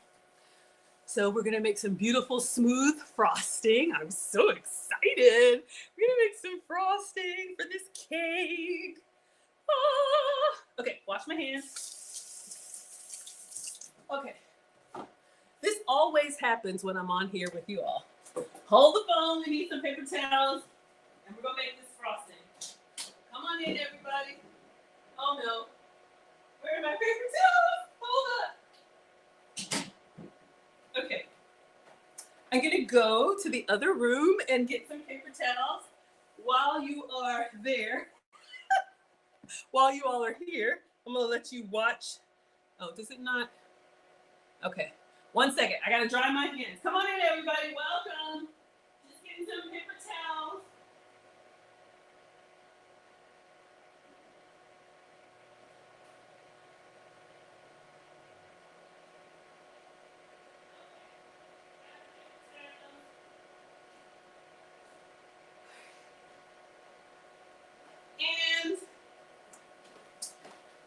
So we're gonna make some beautiful smooth frosting. I'm so excited. We're gonna make some frosting for this cake. Ah. Okay, wash my hands. Okay. This always happens when I'm on here with you all. Hold the phone, we need some paper towels, and we're gonna make this frosting. Come on in, everybody. Oh no. Where are my paper towels? Hold up. Okay. I'm gonna go to the other room and get some paper towels while you are there. While you all are here, I'm gonna let you watch. Oh, does it not? Okay. 1 second. I gotta dry my hands. Come on in, everybody. Welcome. Just getting some paper towels. And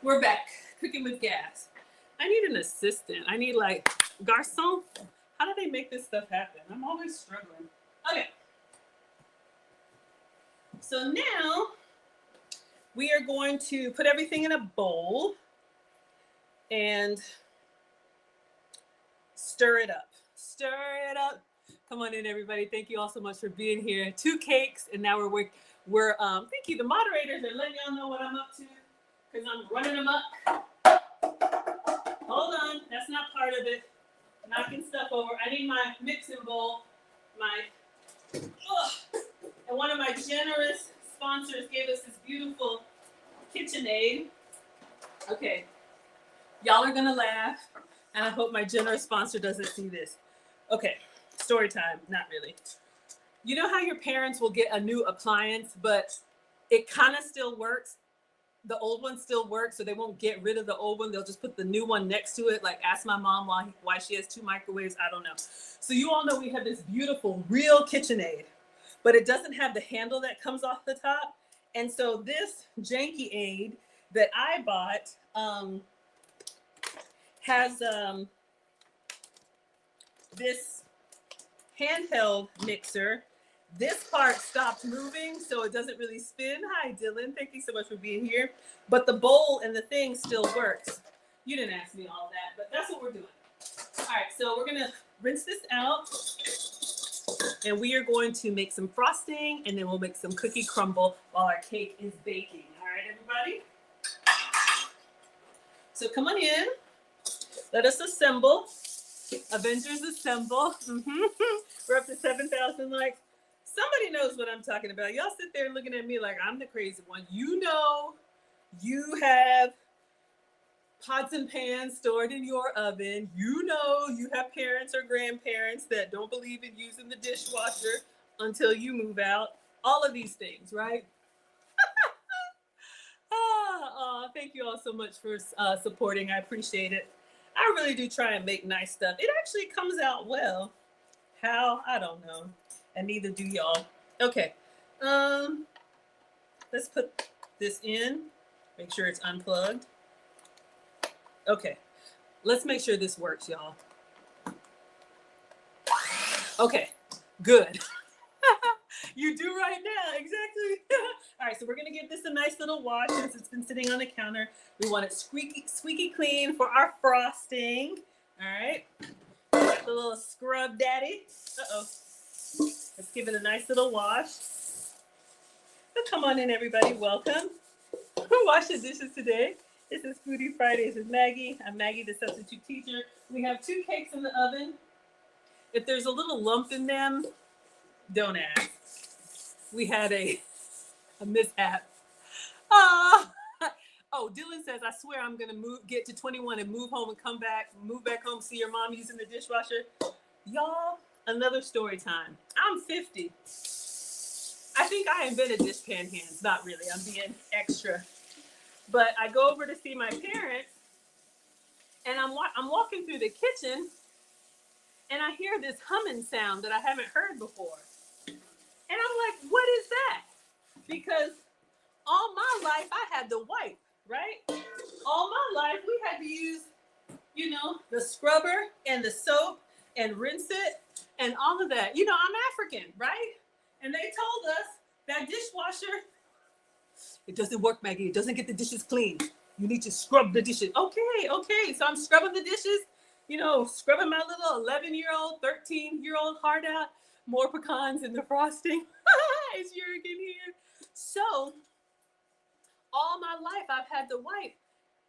we're back cooking with gas. I need an assistant. I need like garçon. How do they make this stuff happen? I'm always struggling. Okay. So now we are going to put everything in a bowl and stir it up. Stir it up. Come on in, everybody. Thank you all so much for being here. 2 cakes, and now we're thank you. The moderators are letting y'all know what I'm up to because I'm running them up. Hold on, that's not part of it. Knocking stuff over. I need my mixing bowl. And one of my generous sponsors gave us this beautiful KitchenAid. Okay, y'all are gonna laugh, and I hope my generous sponsor doesn't see this. Okay, story time. Not really. You know how your parents will get a new appliance, but it kind of still works? The old one still works, so they won't get rid of the old one. They'll just put the new one next to it. Like, ask my mom why she has 2 microwaves. I don't know. So you all know we have this beautiful, real KitchenAid. but it doesn't have the handle that comes off the top. And so this janky aid that I bought has this handheld mixer. This part stopped moving, so it doesn't really spin. Hi, Dylan. Thank you so much for being here. But the bowl and the thing still works. You didn't ask me all that, but that's what we're doing. All right, so we're going to rinse this out, and we are going to make some frosting, and then we'll make some cookie crumble while our cake is baking. All right, everybody? So come on in. Let us assemble. Avengers assemble. We're up to 7,000 likes. Somebody knows what I'm talking about. Y'all sit there looking at me like I'm the crazy one. You know, you have pots and pans stored in your oven. You know, you have parents or grandparents that don't believe in using the dishwasher until you move out. All of these things, right? Thank you all so much for supporting. I appreciate it. I really do try and make nice stuff. It actually comes out well. How? I don't know. And neither do y'all. Okay. Let's put this in. Make sure it's unplugged. Okay. Let's make sure this works, y'all. Okay. Good. You do right now. Exactly. All right. So we're going to give this a nice little wash since it's been sitting on the counter. We want it squeaky clean for our frosting. All right. Got the little scrub daddy. Uh-oh. Let's give it a nice little wash. So come on in, everybody. Welcome. Who washed the dishes today? This is Foodie Fridays with Maggie. I'm Maggie, the substitute teacher. We have 2 cakes in the oven. If there's a little lump in them, don't ask. We had a mishap. Oh, Dylan says, I swear I'm going to get to 21 and move back home, see your mom using the dishwasher. Y'all, another story time. I'm 50. I think I invented dishpan hands. Not really. I'm being extra. But I go over to see my parents, and I'm walking through the kitchen, and I hear this humming sound that I haven't heard before. And I'm like, what is that? Because all my life I had to wipe, right? All my life we had to use, the scrubber and the soap and rinse it and all of that. I'm African, right? And they told us that dishwasher, it doesn't work, Maggie. It doesn't get the dishes clean. You need to scrub the dishes. Okay. So I'm scrubbing the dishes, scrubbing my little 11-year-old, 13-year-old heart out. More pecans in the frosting. It's Jurgen here. So all my life I've had to wipe.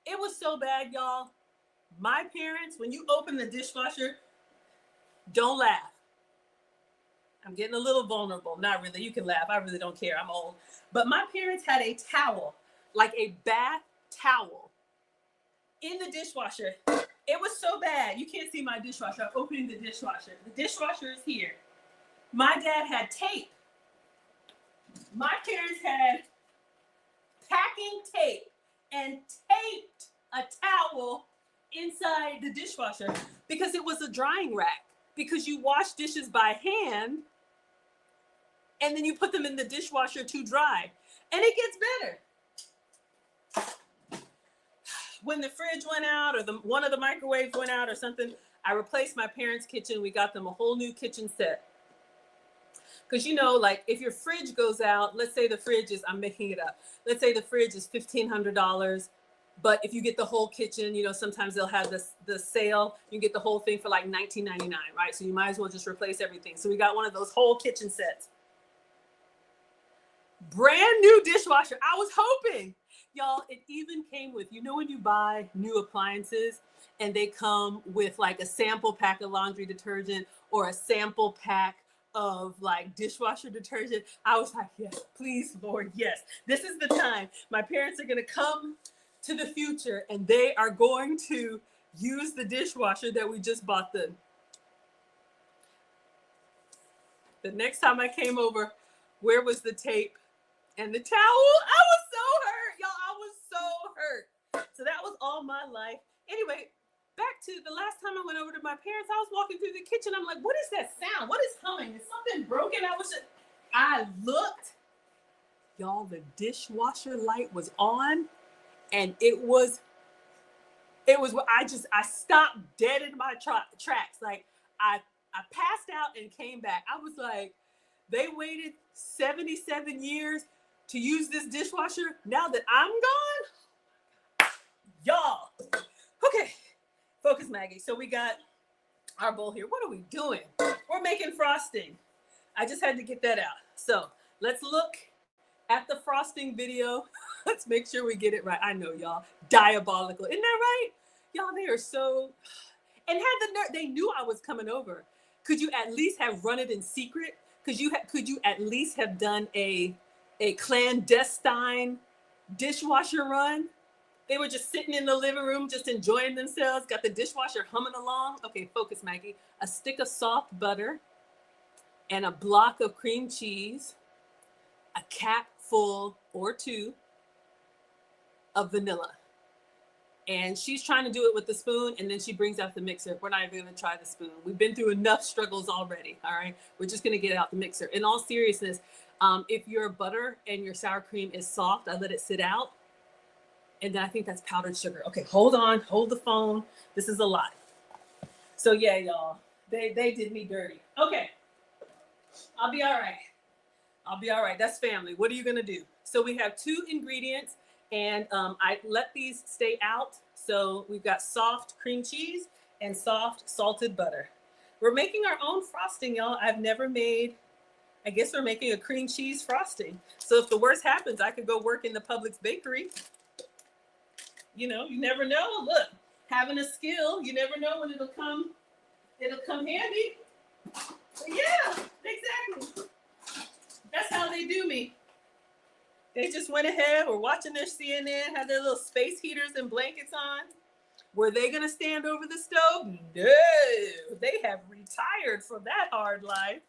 It was so bad, y'all. My parents, when you open the dishwasher, don't laugh. I'm getting a little vulnerable. Not really. You can laugh. I really don't care. I'm old. But my parents had a towel, like a bath towel, in the dishwasher. It was so bad. You can't see my dishwasher. I'm opening the dishwasher. The dishwasher is here. My dad had tape. My parents had packing tape and taped a towel inside the dishwasher because it was a drying rack. Because you wash dishes by hand and then you put them in the dishwasher to dry. And it gets better. When the fridge went out or one of the microwaves went out or something, I replaced my parents' kitchen. We got them a whole new kitchen set. Because, if your fridge goes out, let's say the fridge is, I'm making it up. Let's say the fridge is $1,500. But if you get the whole kitchen, sometimes they'll have the sale. You can get the whole thing for like $19.99, right? So you might as well just replace everything. So we got one of those whole kitchen sets. Brand new dishwasher. I was hoping. Y'all, it even came with, when you buy new appliances and they come with like a sample pack of laundry detergent or a sample pack of like dishwasher detergent. I was like, yes, please, Lord, yes. This is the time. My parents are going to come to the future and they are going to use the dishwasher that we just bought them. The next time I came over, where was the tape and the towel? I was so hurt, y'all. I was so hurt. So that was all my life. Anyway, back to the last time I went over to my parents, I was walking through the kitchen. I'm like, what is that sound? What is humming? Is something broken? I looked, y'all, the dishwasher light was on, and it was I stopped dead in my tracks. Like I passed out and came back. I was like, they waited 77 years to use this dishwasher. Now that I'm gone, y'all. Okay, focus, Maggie. So we got our bowl here. What are we doing? We're making frosting. I just had to get that out. So let's look at the frosting video. Let's make sure we get it right. I know, y'all, diabolical. Isn't that right? Y'all, they are so, and had the nerve, they knew I was coming over. Could you at least have run it in secret? Could you at least have done a clandestine dishwasher run? They were just sitting in the living room, just enjoying themselves, got the dishwasher humming along. Okay, focus, Maggie. A stick of soft butter and a block of cream cheese, a cap full or two of vanilla. And she's trying to do it with the spoon, and then she brings out the mixer. We're not even going to try the spoon. We've been through enough struggles already, all right? We're just going to get out the mixer. In all seriousness, if your butter and your sour cream is soft, I let it sit out, and then I think that's powdered sugar. Okay, hold on. Hold the phone. This is a lot. So, yeah, y'all, they did me dirty. Okay, I'll be all right. I'll be all right. That's family. What are you going to do? So we have 2 ingredients. And I let these stay out. So we've got soft cream cheese and soft salted butter. We're making our own frosting, y'all. I've never made, I guess we're making a cream cheese frosting. So if the worst happens, I could go work in the Publix bakery. You know, you never know. Look, having a skill, you never know when it'll come handy. But yeah, exactly. That's how they do me. They just went ahead, were watching their CNN, had their little space heaters and blankets on. Were they going to stand over the stove? No, they have retired from that hard life.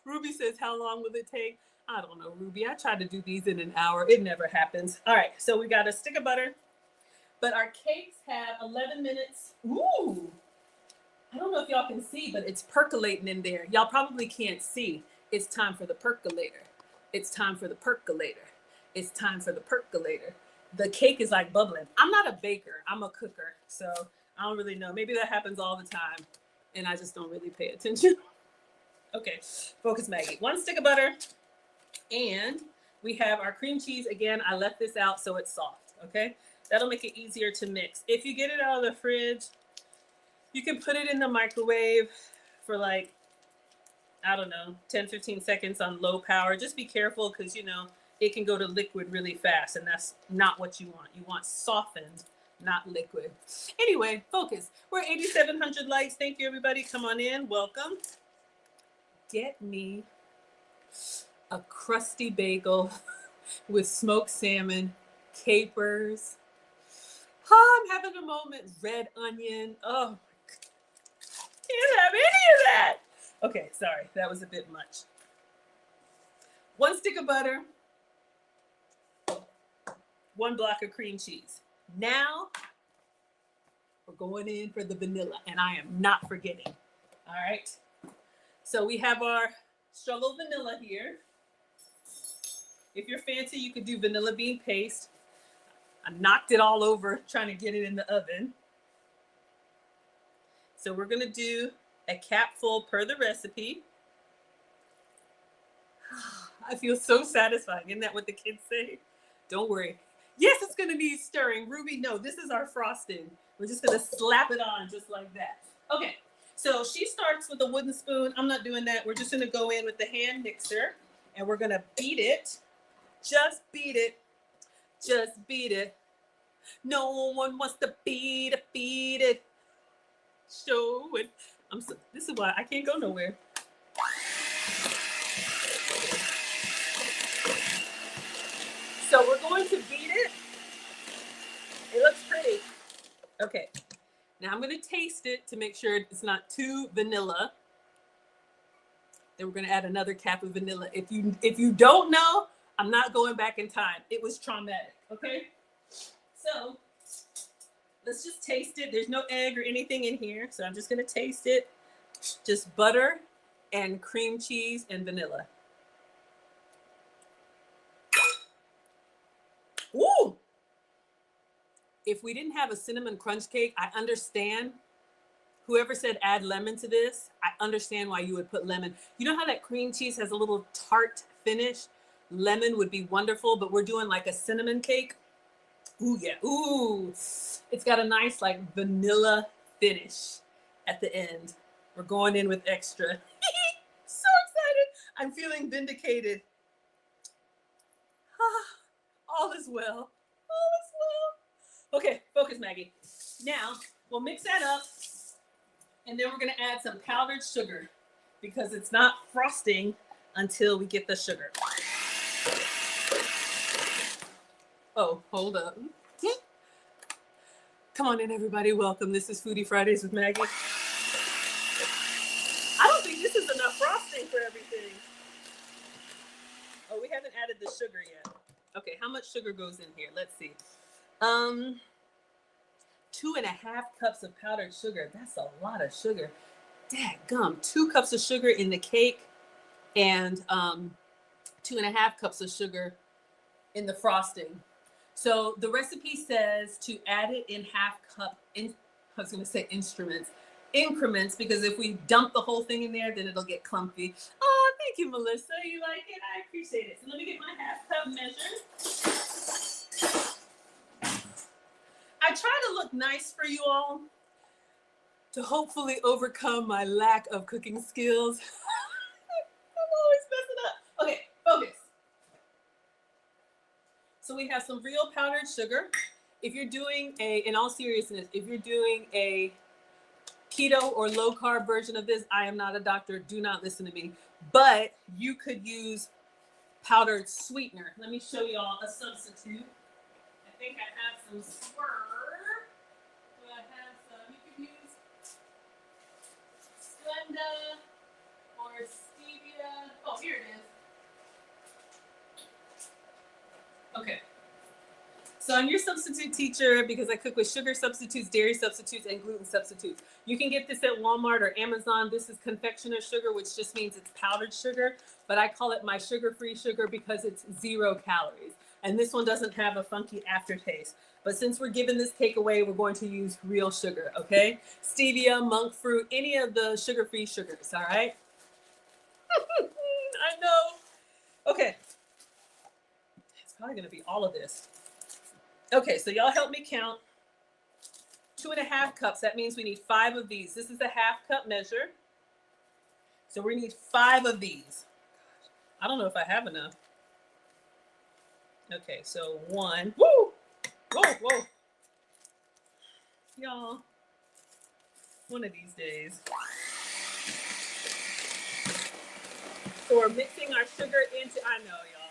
Ruby says, how long will it take? I don't know, Ruby. I tried to do these in an hour. It never happens. All right, so we got a stick of butter, but our cakes have 11 minutes. Ooh, I don't know if y'all can see, but it's percolating in there. Y'all probably can't see. It's time for the percolator. It's time for the percolator. It's time for the percolator. The cake is like bubbling. I'm not a baker. I'm a cooker. So I don't really know. Maybe that happens all the time. And I just don't really pay attention. Okay, focus, Maggie. 1 stick of butter. And we have our cream cheese. Again, I left this out so it's soft. Okay, that'll make it easier to mix. If you get it out of the fridge, you can put it in the microwave for like, I don't know, 10, 15 seconds on low power. Just be careful because, you know, it can go to liquid really fast, and that's not what you want. You want softened, not liquid. Anyway, focus. We're 8,700 likes. Thank you, everybody. Come on in. Welcome. Get me a crusty bagel with smoked salmon, capers. Oh, I'm having a moment. Red onion. Oh, can't have any of that. Okay, sorry, that was a bit much. 1 stick of butter, 1 block of cream cheese. Now we're going in for the vanilla, and I am not forgetting. All right, so we have our struggle vanilla here. If you're fancy, you could do vanilla bean paste. I knocked it all over trying to get it in the oven. So we're gonna do a capful per the recipe. I feel so satisfying. Isn't that what the kids say? Don't worry. Yes, it's gonna need stirring. Ruby, no, this is our frosting. We're just gonna slap it on just like that. Okay, so she starts with a wooden spoon. I'm not doing that. We're just gonna go in with the hand mixer and we're gonna beat it. Just beat it. Just beat it. No one wants to beat it. Show it. This is why I can't go nowhere. So we're going to beat it. It looks pretty. Okay. Now I'm going to taste it to make sure it's not too vanilla. Then we're going to add another cap of vanilla. If you don't know, I'm not going back in time. It was traumatic. Okay. So let's just taste it. There's no egg or anything in here. So I'm just going to taste it. Just butter and cream cheese and vanilla. Woo! If we didn't have a cinnamon crunch cake, I understand. Whoever said add lemon to this, I understand why you would put lemon. You know how that cream cheese has a little tart finish? Lemon would be wonderful, but we're doing like a cinnamon cake. Ooh, yeah. Ooh. It's got a nice like vanilla finish at the end. We're going in with extra. So excited. I'm feeling vindicated. All is well. All is well. Okay, focus, Maggie. Now, we'll mix that up, and then we're going to add some powdered sugar because it's not frosting until we get the sugar. Oh, hold up. Come on in, everybody. Welcome. This is Foodie Fridays with Maggie. I don't think this is enough frosting for everything. Oh, we haven't added the sugar yet. Okay, how much sugar goes in here? Let's see. 2.5 cups of powdered sugar. That's a lot of sugar. Dadgum. 2 cups of sugar in the cake and 2.5 cups of sugar in the frosting. So the recipe says to add it in increments, because if we dump the whole thing in there, then it'll get clumpy. Oh, thank you, Melissa. You like it? I appreciate it. So let me get my half cup measure. I try to look nice for you all to hopefully overcome my lack of cooking skills. I'm always messing up. Okay, focus. So we have some real powdered sugar. If you're doing in all seriousness, if you're doing a keto or low carb version of this, I am not a doctor. Do not listen to me. But you could use powdered sweetener. Let me show y'all a substitute. I think I have some Swerve. Do I have some? You can use Splenda or Stevia. Oh, here it is. Okay. So I'm your substitute teacher because I cook with sugar substitutes, dairy substitutes, and gluten substitutes. You can get this at Walmart or Amazon. This is confectioner sugar, which just means it's powdered sugar, but I call it my sugar-free sugar because it's 0 calories. And this one doesn't have a funky aftertaste. But since we're giving this cake away, we're going to use real sugar, okay? Stevia, monk fruit, any of the sugar-free sugars, all right? I know. Okay. It's probably gonna be all of this. Okay, so y'all help me count. 2.5 cups. That means we need 5 of these. This is a half cup measure. So we need 5 of these. I don't know if I have enough. Okay, so 1. Woo! Whoa, whoa. Y'all, one of these days. So we're mixing our sugar into, I know, y'all.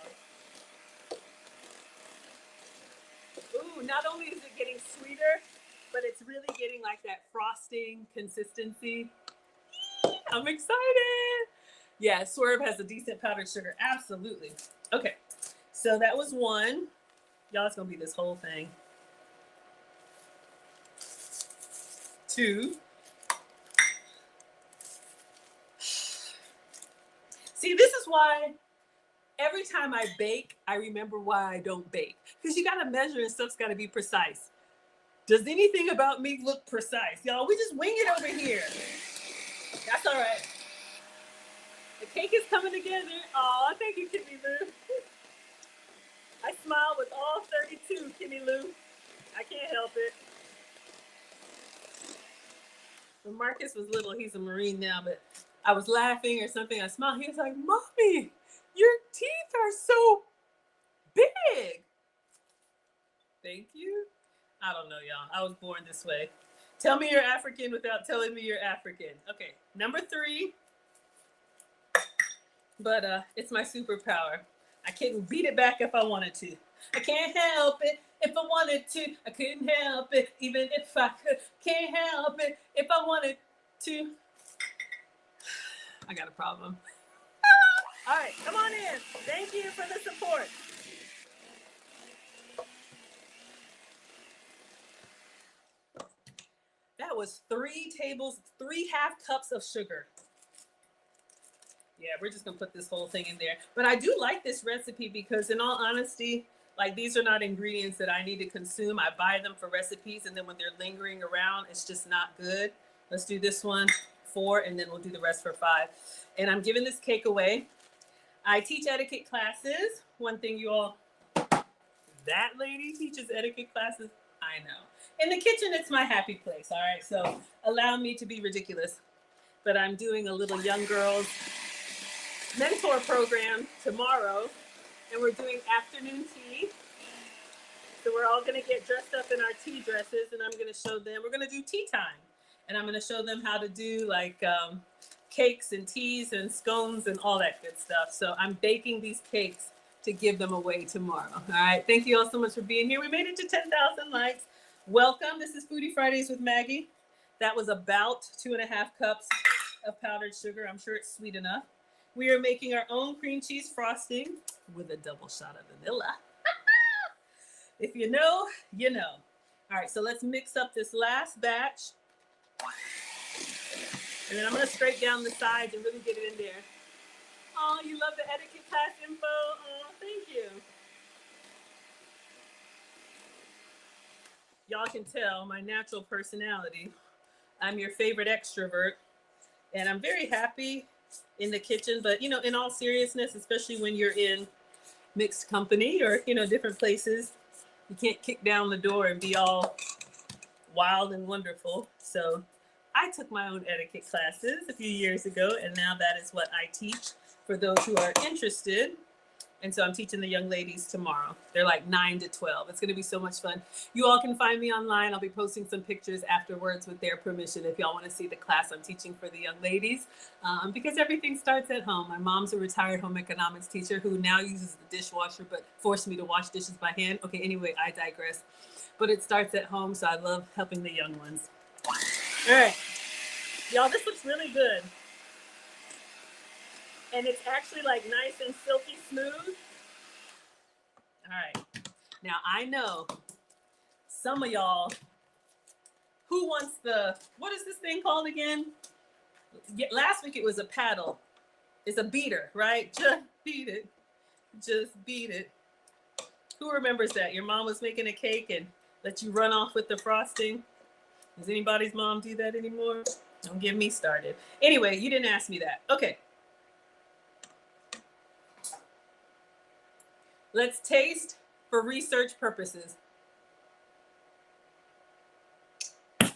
Ooh, not only is it getting sweeter, but it's really getting like that frosting consistency. I'm excited. Yeah, Swerve has a decent powdered sugar. Absolutely. Okay, so that was 1. Y'all, it's gonna be this whole thing. 2. See, this is why every time I bake, I remember why I don't bake. Because you gotta measure and stuff's gotta be precise. Does anything about me look precise? Y'all, we just wing it over here. That's all right. The cake is coming together. Aw, thank you, Kimmy Lou. I smile with all 32, Kimmy Lou. I can't help it. When Marcus was little, he's a Marine now, but I was laughing or something. I smiled. He was like, Mommy, your teeth are so big. Thank you. I don't know, y'all. I was born this way. Tell me you're African without telling me you're African. Okay, number 3. But it's my superpower. I couldn't beat it back if I wanted to. I can't help it if I wanted to. I couldn't help it even if I could. Can't help it if I wanted to. I got a problem. All right, come on in. Thank you for the support. That was 3 half cups of sugar. Yeah, we're just gonna put this whole thing in there. But I do like this recipe because in all honesty, like these are not ingredients that I need to consume. I buy them for recipes and then when they're lingering around, it's just not good. Let's do this one 4 and then we'll do the rest for 5. And I'm giving this cake away. I teach etiquette classes. One thing you all, that lady teaches etiquette classes. I know. In the kitchen, it's my happy place. All right. So allow me to be ridiculous. But I'm doing a little young girls mentor program tomorrow, and we're doing afternoon tea. So we're all going to get dressed up in our tea dresses, and I'm going to show them. We're going to do tea time, and I'm going to show them how to do like cakes and teas and scones and all that good stuff. So I'm baking these cakes to give them away tomorrow. All right. Thank you all so much for being here. We made it to 10,000 likes. Welcome. This is Foodie Fridays with Maggie. That was about 2.5 cups of powdered sugar. I'm sure it's sweet enough. We are making our own cream cheese frosting with a double shot of vanilla. If you know, you know. All right, so let's mix up this last batch. And then I'm gonna scrape down the sides and really get it in there. Oh, you love the etiquette class info? Oh, thank you. Y'all can tell my natural personality. I'm your favorite extrovert. And I'm very happy in the kitchen, but you know, in all seriousness, especially when you're in mixed company or, you know, different places, you can't kick down the door and be all wild and wonderful. So I took my own etiquette classes a few years ago, and now that is what I teach for those who are interested. And so I'm teaching the young ladies tomorrow. They're like 9 to 12. It's going to be so much fun. You all can find me online. I'll be posting some pictures afterwards with their permission if y'all want to see the class I'm teaching for the young ladies, because everything starts at home. My mom's a retired home economics teacher who now uses the dishwasher but forced me to wash dishes by hand. Okay, anyway, I digress. But it starts at home, so I love helping the young ones. All right. Y'all, this looks really good. And it's actually like nice and silky smooth. All right. Now I know some of y'all who wants what is this thing called again? Last week it was a paddle. It's a beater, right? Just beat it. Just beat it. Who remembers that? Your mom was making a cake and let you run off with the frosting. Does anybody's mom do that anymore? Don't get me started. Anyway, you didn't ask me that. Okay. Let's taste for research purposes. I'm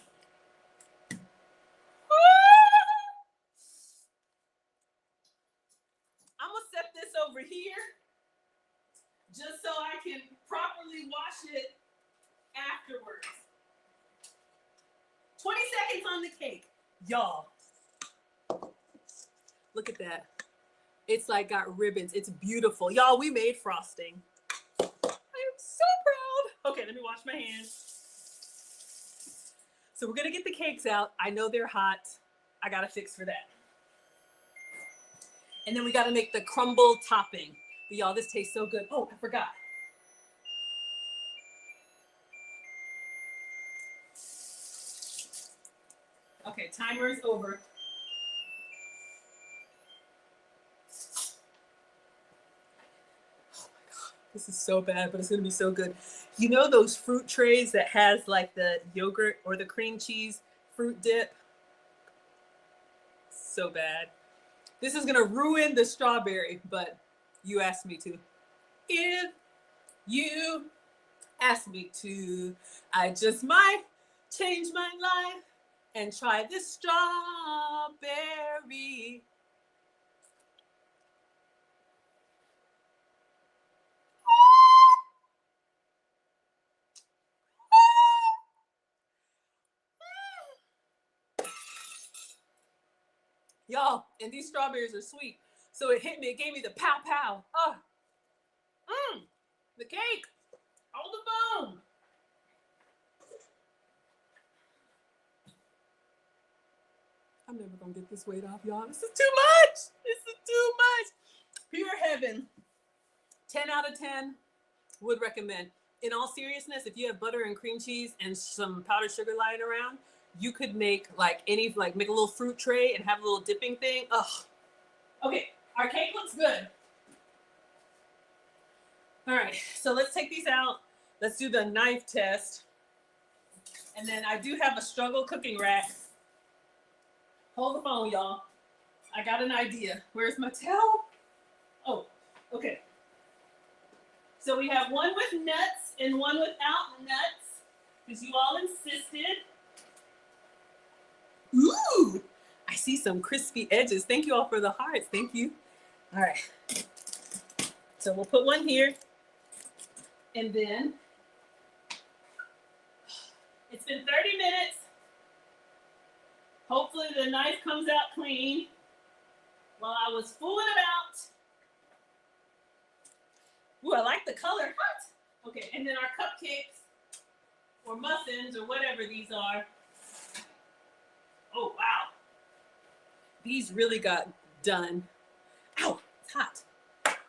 gonna set this over here just so I can properly wash it afterwards. 20 seconds on the cake. Y'all, look at that. It's like got ribbons. It's beautiful. Y'all, we made frosting. I am so proud. Okay, let me wash my hands. So we're gonna get the cakes out. I know they're hot. I got a fix for that. And then we gotta make the crumble topping. But y'all, this tastes so good. Oh, I forgot. Okay, timer is over. This is so bad, but it's gonna be so good. You know those fruit trays that has like the yogurt or the cream cheese fruit dip? So bad. This is gonna ruin the strawberry, but you asked me to. If you asked me to, I just might change my life and try this strawberry. Y'all, and these strawberries are sweet. So it hit me, it gave me the pow pow. Oh, the cake, hold the phone. I'm never gonna get this weight off, y'all. This is too much. This is too much. Pure heaven. 10 out of 10 would recommend. In all seriousness, if you have butter and cream cheese and some powdered sugar lying around, you could make like make a little fruit tray and have a little dipping thing. Ugh, Okay, our cake looks good. All right, so let's take these out. Let's do the knife test. And then I do have a struggle cooking rack. Hold the phone, y'all. I got an idea. Where's my towel? Oh, okay. So we have one with nuts and one without nuts, because you all insisted. Ooh, I see some crispy edges. Thank you all for the hearts. Thank you. All right. So we'll put one here. And then it's been 30 minutes. Hopefully the knife comes out clean. While I was fooling about. Ooh, I like the color. What? Okay, and then our cupcakes or muffins or whatever these are. Oh, wow. These really got done. Ow, it's hot.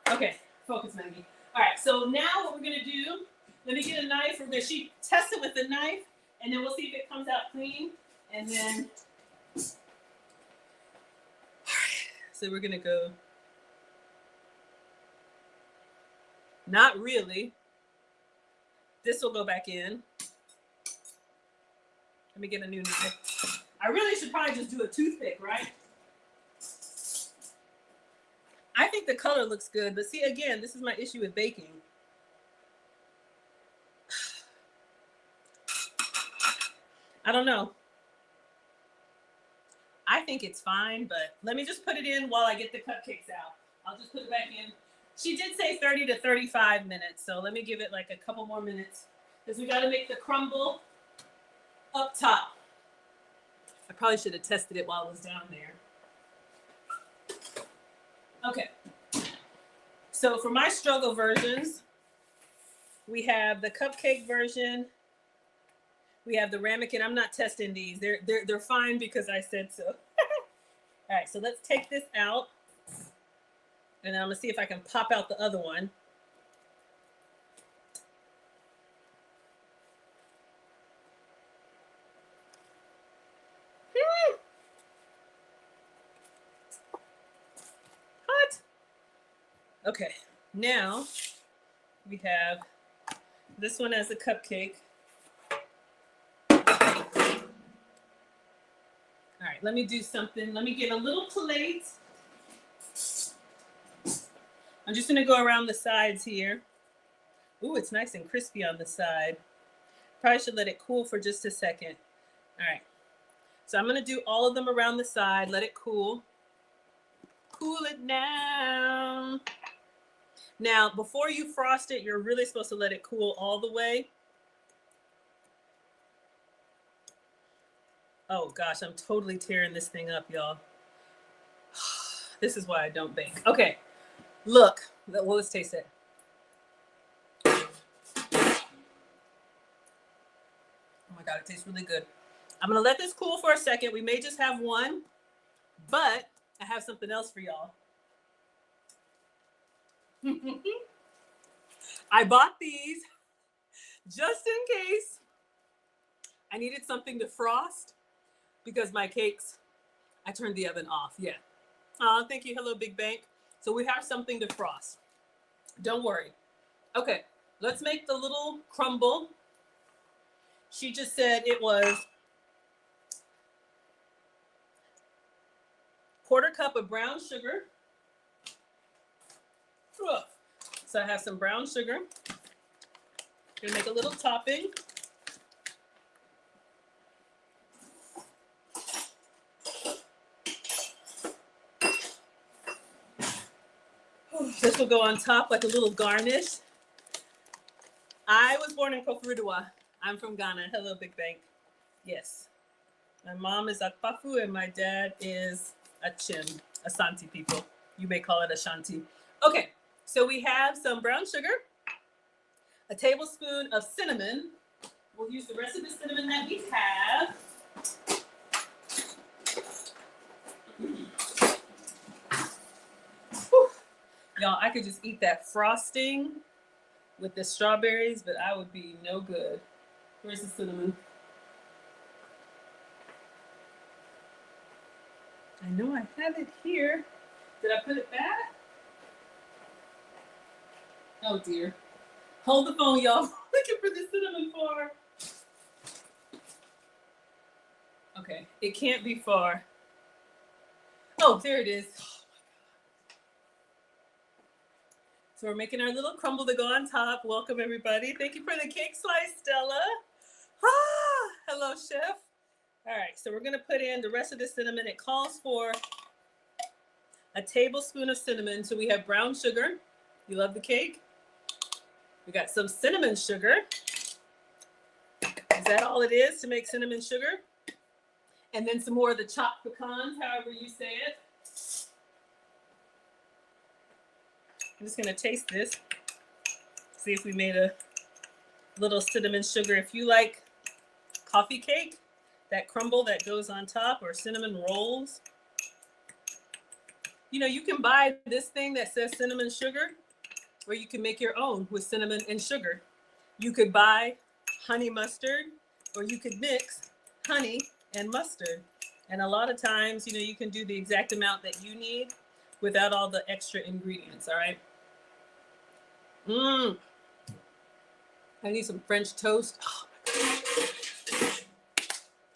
Okay, focus, Maggie. All right, so now what we're gonna do, let me get a knife. We're gonna test it with the knife, and then we'll see if it comes out clean. And then, all right, so we're gonna go, not really. This will go back in. Let me get a new knife. I really should probably just do a toothpick, right? I think the color looks good, but see, again, this is my issue with baking. I don't know. I think it's fine, but let me just put it in while I get the cupcakes out. I'll just put it back in. She did say 30 to 35 minutes, so let me give it like a couple more minutes because we got to make the crumble up top. I probably should have tested it while I was down there. Okay. So for my struggle versions, we have the cupcake version. We have the ramekin. I'm not testing these. They're fine because I said so. All right, so let's take this out. And then I'm gonna see if I can pop out the other one. Hot. Okay, now we have this one as a cupcake. All right, let me do something. Let me get a little plate. I'm just gonna go around the sides here. Ooh, it's nice and crispy on the side. Probably should let it cool for just a second. All right, so I'm gonna do all of them around the side, let it cool. Cool it down. Now, before you frost it, you're really supposed to let it cool all the way. Oh gosh, I'm totally tearing this thing up, y'all. This is why I don't bake. Okay, look, well, let's taste it. Oh my God, it tastes really good. I'm gonna let this cool for a second. We may just have one, but I have something else for y'all. I bought these just in case I needed something to frost because my cakes, I turned the oven off. Yeah. Oh, thank you. Hello, Big Bank. So we have something to frost. Don't worry. Okay, let's make the little crumble. She just said it was 1/4 cup of brown sugar. So I have some brown sugar. Gonna make a little topping. This will go on top like a little garnish. I was born in Koforidua. I'm from Ghana. Hello, Big Bank. Yes. My mom is Akpafu and my dad is Achim, Asante people. You may call it Ashanti. Okay, so we have some brown sugar, a tablespoon of cinnamon. We'll use the rest of the cinnamon that we have. Whew. Y'all, I could just eat that frosting with the strawberries, but I would be no good. Where's the cinnamon? I know I have it here. Did I put it back? Oh dear. Hold the phone, y'all. Looking for the cinnamon far. Okay, it can't be far. Oh, there it is. So we're making our little crumble to go on top. Welcome, everybody. Thank you for the cake slice, Stella. Ah, hello, chef. All right, so we're going to put in the rest of the cinnamon. It calls for a tablespoon of cinnamon. So we have brown sugar. You love the cake? We got some cinnamon sugar. Is that all it is to make cinnamon sugar? And then some more of the chopped pecans, however you say it. I'm just going to taste this. See if we made a little cinnamon sugar. If you like coffee cake, that crumble that goes on top, or cinnamon rolls, you know, you can buy this thing that says cinnamon sugar, or you can make your own with cinnamon and sugar. You could buy honey mustard, or you could mix honey and mustard. And a lot of times, you know, you can do the exact amount that you need without all the extra ingredients, all right? I need some French toast. Oh,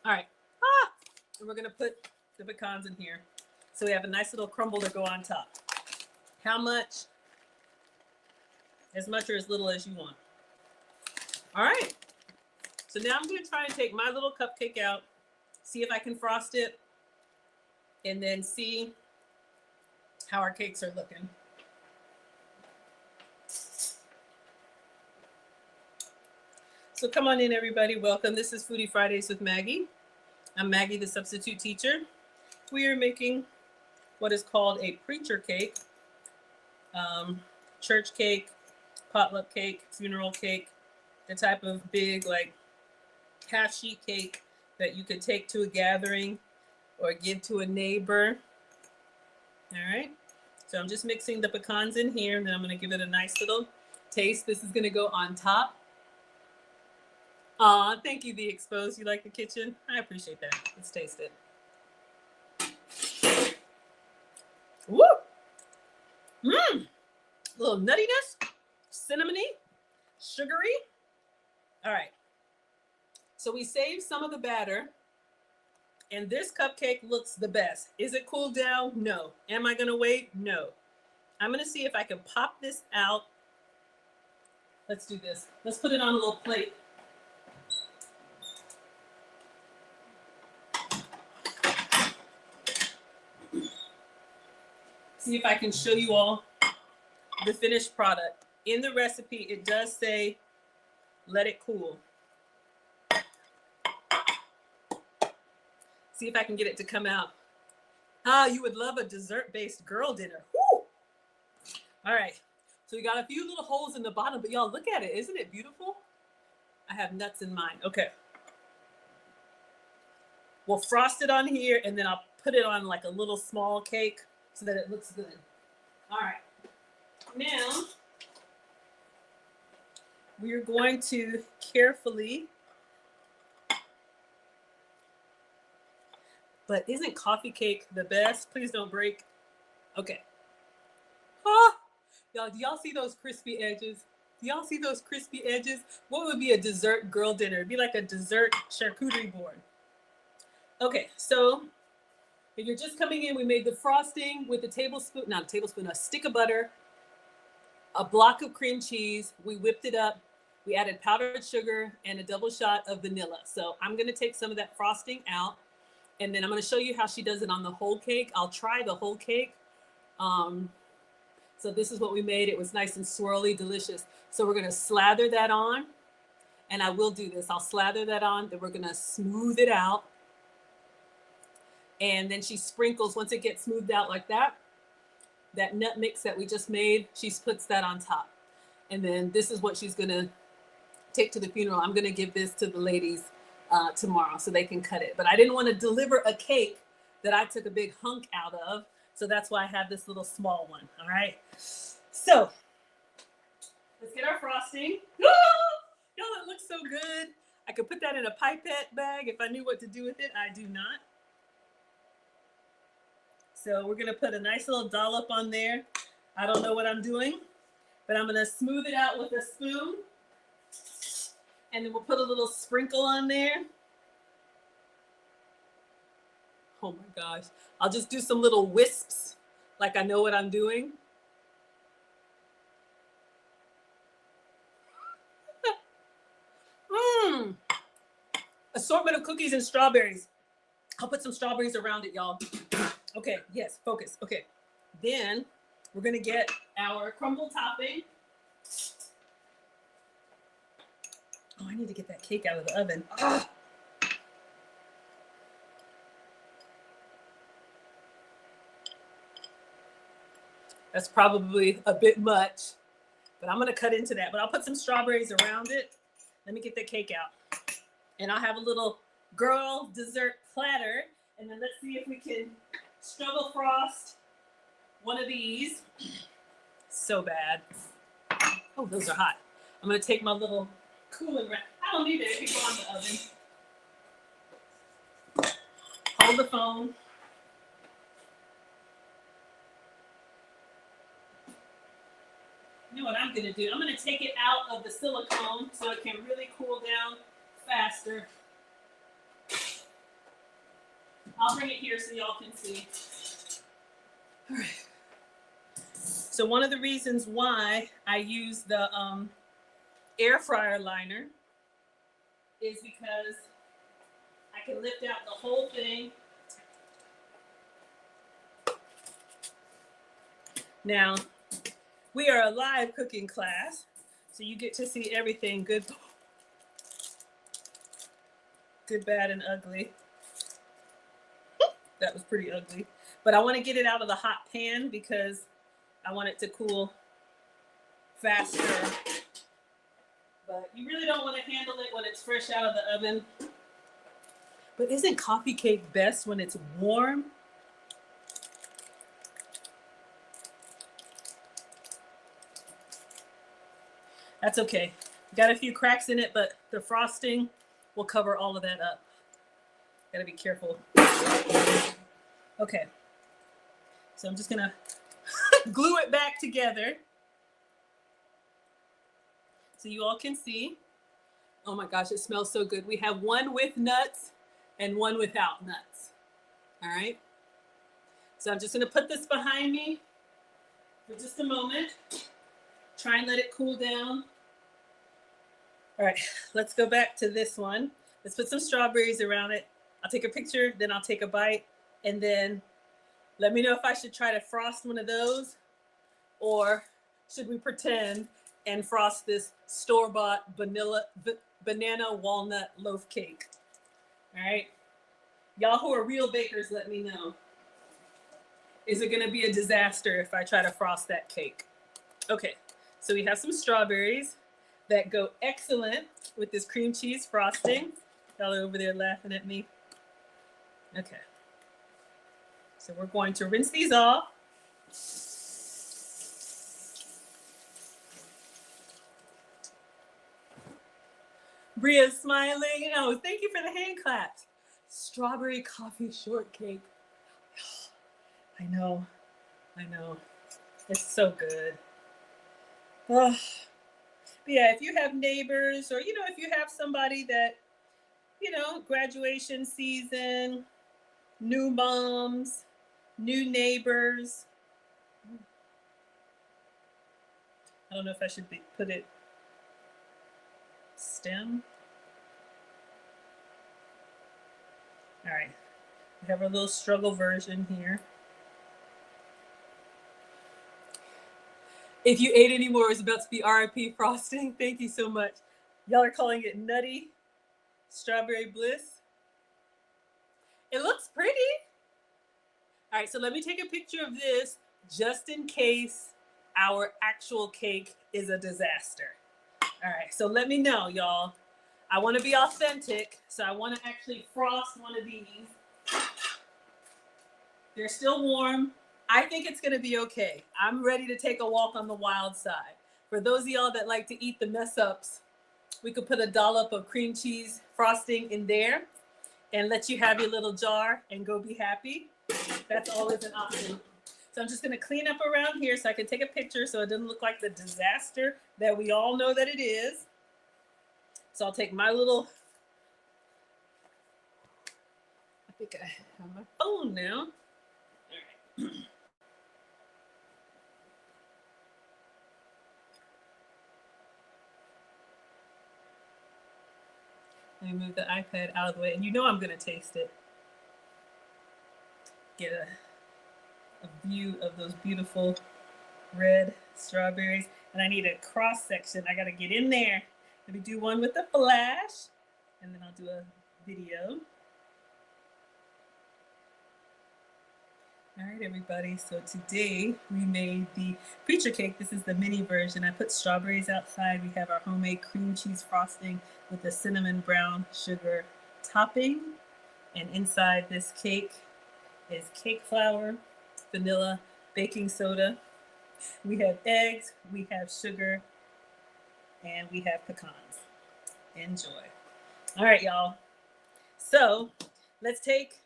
all right. And we're gonna put the pecans in here. So we have a nice little crumble to go on top. How much? As much or as little as you want. All right. So now I'm gonna try and take my little cupcake out, see if I can frost it, and then see how our cakes are looking. So come on in, everybody. Welcome. This is Foodie Fridays with Maggie. I'm Maggie, the substitute teacher. We are making what is called a preacher cake, church cake, potluck cake, funeral cake, the type of big, like, half sheet cake that you could take to a gathering or give to a neighbor. All right. So I'm just mixing the pecans in here, and then I'm going to give it a nice little taste. This is going to go on top. Aw, thank you, The Exposed. You like the kitchen? I appreciate that. Let's taste it. Woo! A little nuttiness, cinnamony, sugary. All right. So we saved some of the batter, and this cupcake looks the best. Is it cooled down? No. Am I going to wait? No. I'm going to see if I can pop this out. Let's do this. Let's put it on a little plate. See if I can show you all the finished product. In the recipe, it does say, let it cool. See if I can get it to come out. Ah, you would love a dessert-based girl dinner. Woo! All right, so we got a few little holes in the bottom, but y'all look at it. Isn't it beautiful? I have nuts in mine. Okay. We'll frost it on here, and then I'll put it on like a little small cake so that it looks good. All right. Now, we're going to carefully, but isn't coffee cake the best? Please don't break. Okay. Ah, y'all, do y'all see those crispy edges? Do y'all see those crispy edges? What would be a dessert girl dinner? It'd be like a dessert charcuterie board. Okay, so if you're just coming in, we made the frosting with a tablespoon, not a tablespoon, a stick of butter, a block of cream cheese. We whipped it up. We added powdered sugar and a double shot of vanilla. So I'm going to take some of that frosting out, and then I'm going to show you how she does it on the whole cake. I'll try the whole cake. So this is what we made. It was nice and swirly, delicious. So we're going to slather that on, and I will do this. I'll slather that on, then we're going to smooth it out. And then she sprinkles, once it gets smoothed out like that, that nut mix that we just made, she puts that on top. And then this is what she's gonna take to the funeral. I'm gonna give this to the ladies tomorrow so they can cut it. But I didn't want to deliver a cake that I took a big hunk out of. So that's why I have this little small one, all right? So let's get our frosting. Y'all, it looks so good. I could put that in a pipette bag if I knew what to do with it. I do not. So we're gonna put a nice little dollop on there. I don't know what I'm doing, but I'm gonna smooth it out with a spoon. And then we'll put a little sprinkle on there. Oh my gosh. I'll just do some little wisps, like I know what I'm doing. Mmm. Assortment of cookies and strawberries. I'll put some strawberries around it, y'all. Okay, yes, focus. Okay. Then we're gonna get our crumble topping. Oh, I need to get that cake out of the oven. Ah. That's probably a bit much, but I'm gonna cut into that. But I'll put some strawberries around it. Let me get the cake out. And I'll have a little girl dessert platter. And then let's see if we can struggle frost one of these. So bad. Oh, those are hot. I'm gonna take my little cooling rack. I don't need it, it can go on the oven. Hold the phone. You know what I'm gonna do? I'm gonna take it out of the silicone so it can really cool down faster. I'll bring it here so y'all can see. All right. So one of the reasons why I use the air fryer liner is because I can lift out the whole thing. Now, we are a live cooking class, so you get to see everything good, bad, and ugly. That was pretty ugly. But I want to get it out of the hot pan because I want it to cool faster. But you really don't want to handle it when it's fresh out of the oven. But isn't coffee cake best when it's warm? That's okay. Got a few cracks in it, but the frosting will cover all of that up. Gotta be careful. Okay. So I'm just gonna glue it back together so you all can see. Oh my gosh, it smells so good. We have one with nuts and one without nuts. All right. So I'm just gonna put this behind me for just a moment. Try and let it cool down. All right, let's go back to this one. Let's put some strawberries around it. I'll take a picture, then I'll take a bite, and then let me know if I should try to frost one of those or should we pretend and frost this store-bought banana walnut loaf cake. All right, y'all who are real bakers, let me know. Is it gonna be a disaster if I try to frost that cake? Okay, so we have some strawberries that go excellent with this cream cheese frosting. Y'all are over there laughing at me. Okay. So we're going to rinse these off. Bria's smiling. Oh, thank you for the hand claps. Strawberry coffee shortcake. I know. It's so good. Oh. But yeah, if you have neighbors or, if you have somebody that, graduation season, new moms, new neighbors. I don't know if I should put it stem. All right, we have our little struggle version here. If you ate any more, it's about to be RIP frosting. Thank you so much. Y'all are calling it nutty strawberry bliss. It looks pretty. All right, so let me take a picture of this just in case our actual cake is a disaster. All right, so let me know, y'all. I want to be authentic, so I want to actually frost one of these. They're still warm. I think it's gonna be okay. I'm ready to take a walk on the wild side. For those of y'all that like to eat the mess ups, we could put a dollop of cream cheese frosting in there and let you have your little jar and go be happy. That's always an option. So I'm just gonna clean up around here so I can take a picture so it doesn't look like the disaster that we all know that it is. So I'll take my little, I think I have my phone now. All right. Let me move the iPad out of the way, and you know I'm gonna taste it. Get a view of those beautiful red strawberries. And I need a cross section. I gotta get in there. Let me do one with the flash, and then I'll do a video. All right, everybody. So today we made the preacher cake. This is the mini version. I put strawberries outside. We have our homemade cream cheese frosting with the cinnamon brown sugar topping. And inside this cake is cake flour, vanilla, baking soda. We have eggs, we have sugar, and we have pecans. Enjoy. All right, y'all. So let's take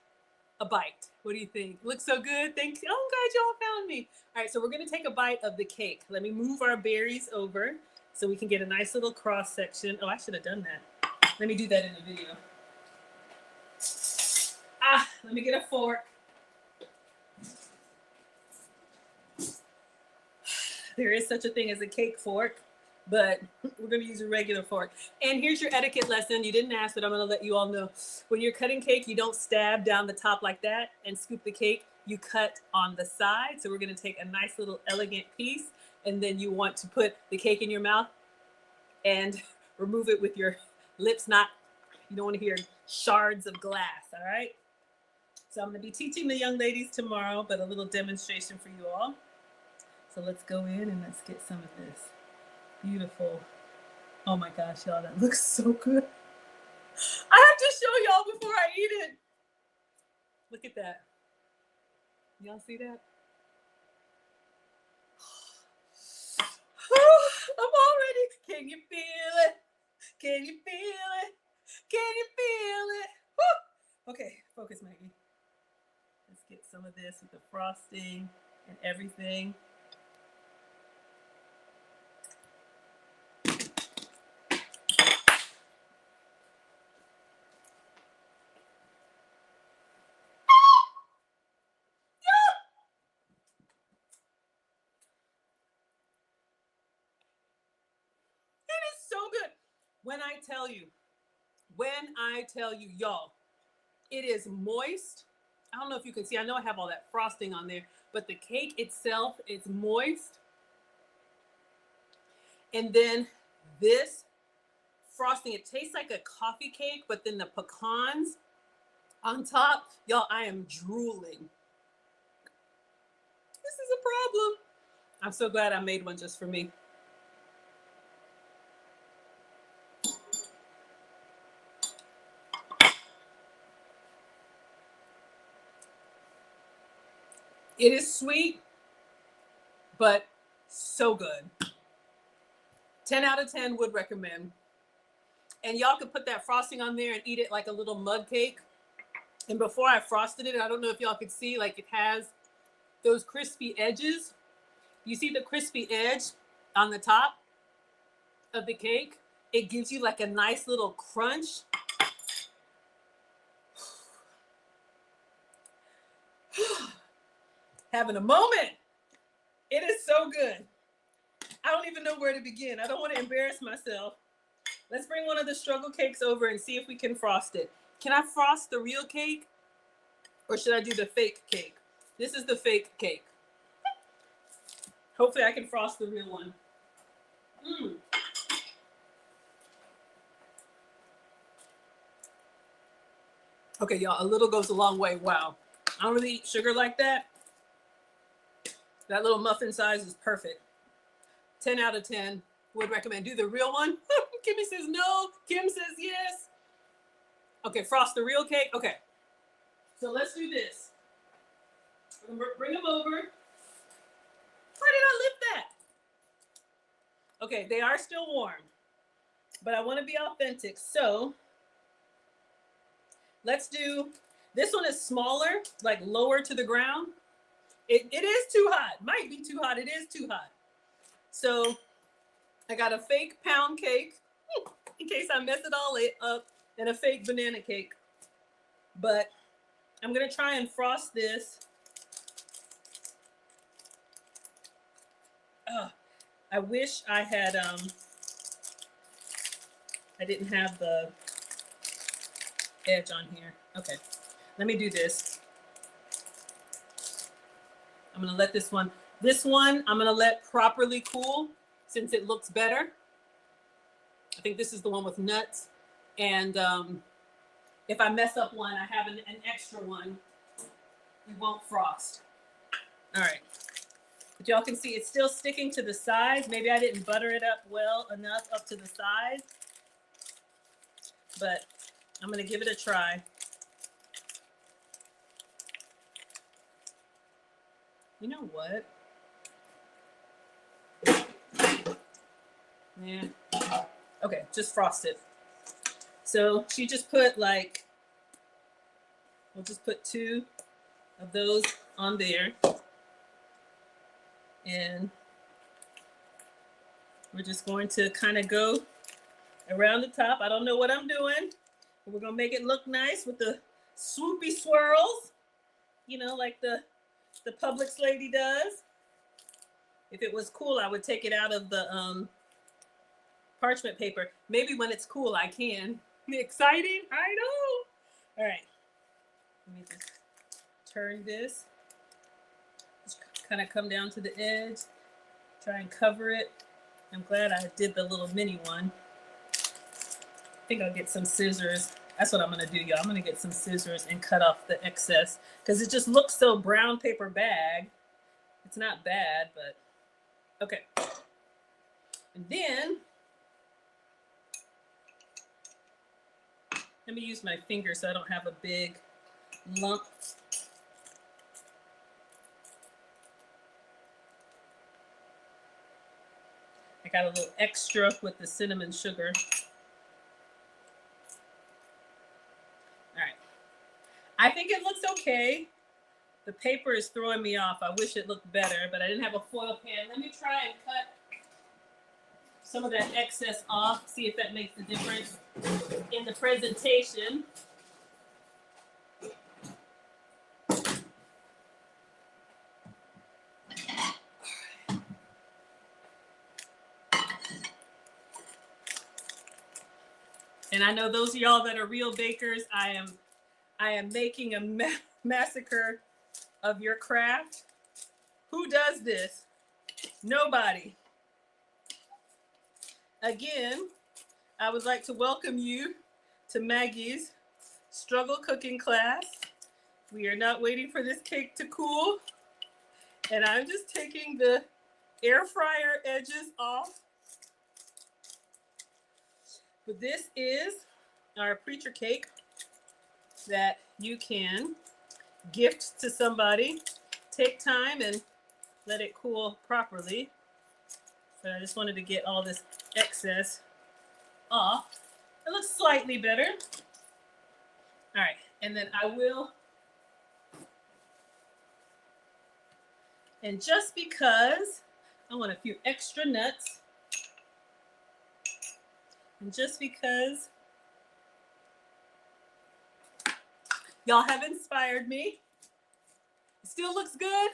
a bite. What do you think? Looks so good. Thank you. Oh, I'm glad y'all found me. All right, so we're gonna take a bite of the cake. Let me move our berries over so we can get a nice little cross section. Oh, I should have done that. Let me do that in the video. Let me get a fork. There is such a thing as a cake fork, but we're gonna use a regular fork. And here's your etiquette lesson. You didn't ask, but I'm gonna let you all know. When you're cutting cake, you don't stab down the top like that and scoop the cake. You cut on the side. So we're gonna take a nice little elegant piece, and then you want to put the cake in your mouth and remove it with your lips. You don't wanna hear shards of glass, all right? So I'm gonna be teaching the young ladies tomorrow, but a little demonstration for you all. So let's go in and let's get some of this. Beautiful. Oh my gosh, y'all, that looks so good. I have to show y'all before I eat it. Look at that. Y'all see that? I'm all ready. Can you feel it? Can you feel it? Can you feel it? Woo! Okay, focus, Maggie. Let's get some of this with the frosting and everything. So good. When I tell you, y'all, it is moist. I don't know if you can see, I know I have all that frosting on there, but the cake itself is moist. And then this frosting, it tastes like a coffee cake, but then the pecans on top, y'all, I am drooling. This is a problem. I'm so glad I made one just for me. It is sweet, but so good. 10 out of 10 would recommend. And y'all could put that frosting on there and eat it like a little mug cake. And before I frosted it, I don't know if y'all could see, like it has those crispy edges. You see the crispy edge on the top of the cake? It gives you like a nice little crunch. Having a moment. It is so good. I don't even know where to begin. I don't want to embarrass myself. Let's bring one of the struggle cakes over and see if we can frost it. Can I frost the real cake? Or should I do the fake cake? This is the fake cake. Hopefully I can frost the real one. Okay, y'all, a little goes a long way. Wow. I don't really eat sugar like that. That little muffin size is perfect. 10 out of 10 would recommend. Do the real one. Kimmy says no. Kim says yes. Okay, frost the real cake. Okay. So let's do this. Bring them over. Why did I lift that? Okay, they are still warm, but I want to be authentic. So let's do This one is smaller, like lower to the ground. It is too hot. Might be too hot. It is too hot. So I got a fake pound cake in case I mess it all up, and a fake banana cake. But I'm gonna try and frost this. Oh, I wish I had I didn't have the edge on here. Okay, let me do this. I'm gonna let this one I'm gonna let properly cool since it looks better. I think this is the one with nuts. And if I mess up one, I have an extra one. We won't frost. All right. But y'all can see it's still sticking to the sides. Maybe I didn't butter it up well enough up to the sides. But I'm gonna give it a try. You know what? Yeah. Okay, just frost it. So she just put like, we'll just put 2 of those on there. And we're just going to kind of go around the top. I don't know what I'm doing, but we're gonna make it look nice with the swoopy swirls, you know, like the Publix lady does. If it was cool, I would take it out of the parchment paper. Maybe when it's cool, I can. Exciting, I know. All right, let me just turn this. Just kind of come down to the edge, try and cover it. I'm glad I did the little mini one. I think I'll get some scissors. That's what I'm gonna do, y'all. I'm gonna get some scissors and cut off the excess because it just looks so brown paper bag. It's not bad, but okay. And then let me use my finger so I don't have a big lump. I got a little extra with the cinnamon sugar. All right. I think it looks okay. The paper is throwing me off. I wish it looked better, but I didn't have a foil pan. Let me try and cut some of that excess off, see if that makes a difference in the presentation. And I know those of y'all that are real bakers, I am making a massacre of your craft. Who does this? Nobody. Again, I would like to welcome you to Maggie's struggle cooking class. We are not waiting for this cake to cool. And I'm just taking the air fryer edges off. But this is our preacher cake that you can gift to somebody. Take time and let it cool properly. But I just wanted to get all this excess off. It looks slightly better. All right, and then I will, and just because I want a few extra nuts, and just because y'all have inspired me, it still looks good.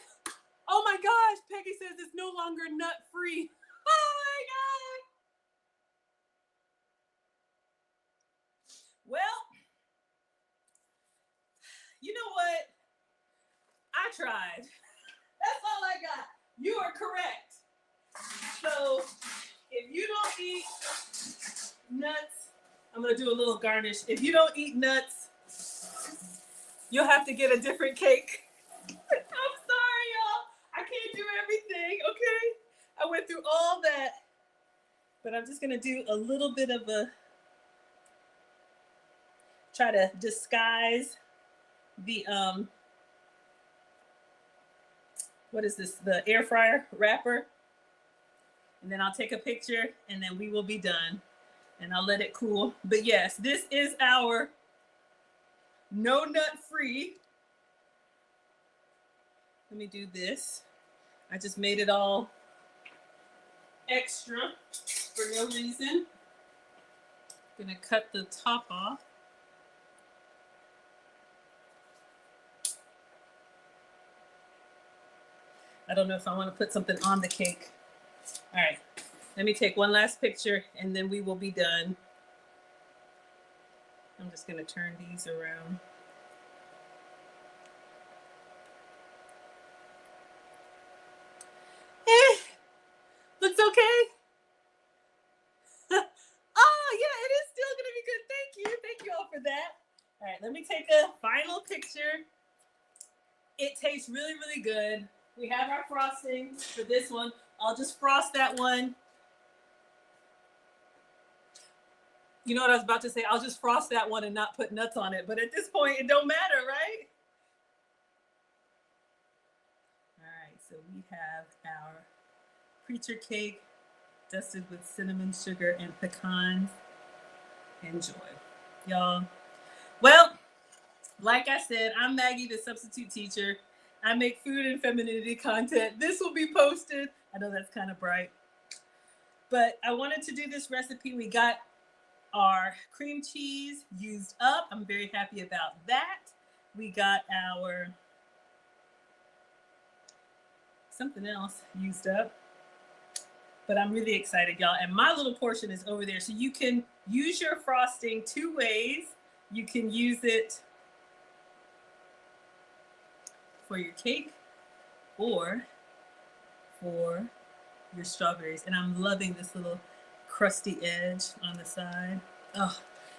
Oh my gosh, Peggy says it's no longer nut free. Oh my God. Well, you know what? I tried. That's all I got. You are correct. So if you don't eat nuts, I'm going to do a little garnish. If you don't eat nuts, you'll have to get a different cake. I'm sorry, y'all. I can't do everything, okay? I went through all that. But I'm just going to do a little bit of a, try to disguise the, what is this? The air fryer wrapper. And then I'll take a picture and then we will be done. And I'll let it cool. But yes, this is our no nut free. Let me do this. I just made it all extra for no reason. I'm gonna cut the top off. I don't know if I want to put something on the cake. All right, let me take one last picture and then we will be done. I'm just gonna turn these around. Looks okay. Oh yeah, it is still gonna be good. Thank you all for that. All right, let me take a final picture. It tastes really, really good. We have our frosting for this one. I'll just frost that one. You know what I was about to say? I'll just frost that one and not put nuts on it. But at this point, it don't matter, right? All right, so we have our preacher cake dusted with cinnamon, sugar, and pecans. Enjoy, y'all. Well, like I said, I'm Maggie, the substitute teacher. I make food and femininity content. This will be posted. I know that's kind of bright. But I wanted to do this recipe. We got our cream cheese used up. I'm very happy about that. We got our something else used up. But I'm really excited, y'all. And my little portion is over there. So you can use your frosting two ways. You can use it for your cake or for your strawberries. And I'm loving this little crusty edge on the side. Oh,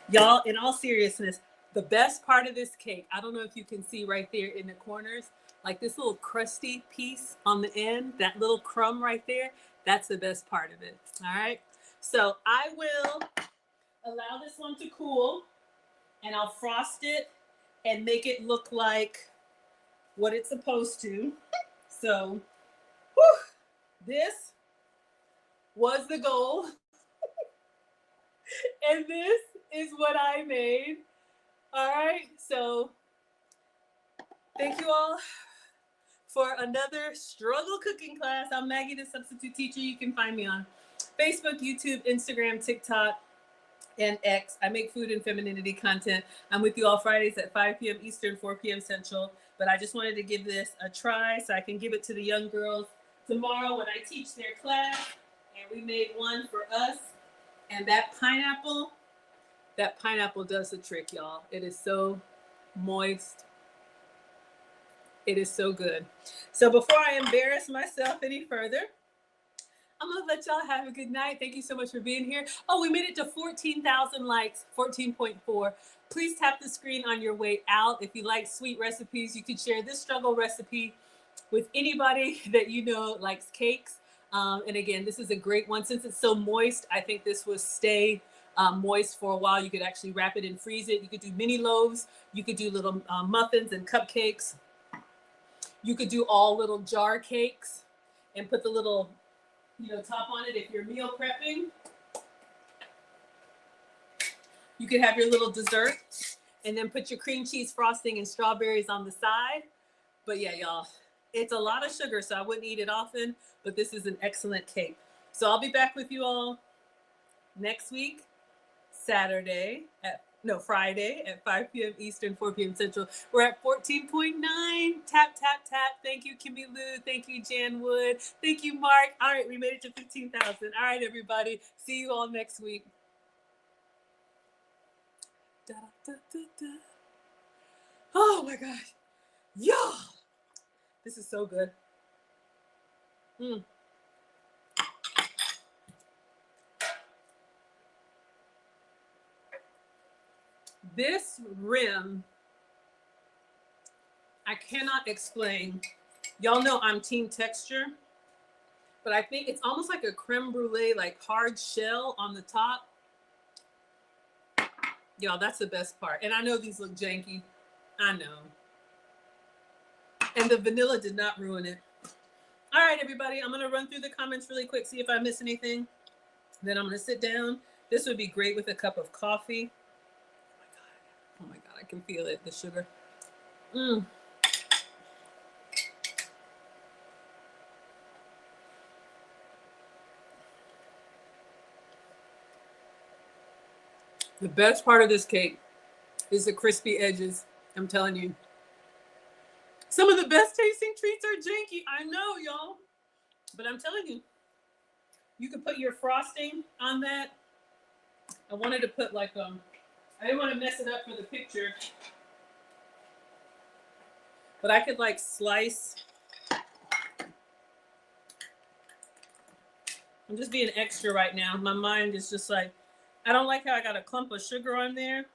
y'all, in all seriousness, the best part of this cake, I don't know if you can see right there in the corners, like this little crusty piece on the end, that little crumb right there, that's the best part of it. All right. So I will allow this one to cool and I'll frost it and make it look like what it's supposed to. So, whew, this was the goal. And this is what I made. All right. So thank you all for another struggle cooking class. I'm Maggie, the substitute teacher. You can find me on Facebook, YouTube, Instagram, TikTok, and X. I make food and femininity content. I'm with you all Fridays at 5 p.m. Eastern, 4 p.m. Central. But I just wanted to give this a try so I can give it to the young girls tomorrow when I teach their class. And we made one for us. And that pineapple does the trick, y'all. It is so moist. It is so good. So before I embarrass myself any further, I'm gonna let y'all have a good night. Thank you so much for being here. Oh, we made it to 14,000 likes, 14.4. Please tap the screen on your way out. If you like sweet recipes, you can share this struggle recipe with anybody that you know likes cakes. And again, this is a great one. Since it's so moist, I think this will stay moist for a while. You could actually wrap it and freeze it. You could do mini loaves. You could do little muffins and cupcakes. You could do all little jar cakes and put the little, top on it if you're meal prepping. You could have your little dessert and then put your cream cheese frosting and strawberries on the side. But yeah, y'all, it's a lot of sugar, so I wouldn't eat it often, but this is an excellent cake. So I'll be back with you all next week, Friday at 5 p.m. Eastern, 4 p.m. Central. We're at 14.9. Tap, tap, tap. Thank you, Kimmy Lou. Thank you, Jan Wood. Thank you, Mark. All right, we made it to 15,000. All right, everybody. See you all next week. Da, da, da, da. Oh my gosh. Y'all. This is so good. This rim, I cannot explain. Y'all know I'm team texture, but I think it's almost like a creme brulee, like hard shell on the top. Y'all, that's the best part. And I know these look janky. I know. And the vanilla did not ruin it. All right, everybody, I'm gonna run through the comments really quick, see if I miss anything. Then I'm gonna sit down. This would be great with a cup of coffee. Oh my God, I can feel it, the sugar. Mm. The best part of this cake is the crispy edges. I'm telling you. Some of the best tasting treats are janky. I know, y'all. But I'm telling you, you could put your frosting on that. I wanted to put like I didn't want to mess it up for the picture. But I could like slice. I'm just being extra right now. My mind is just like, I don't like how I got a clump of sugar on there.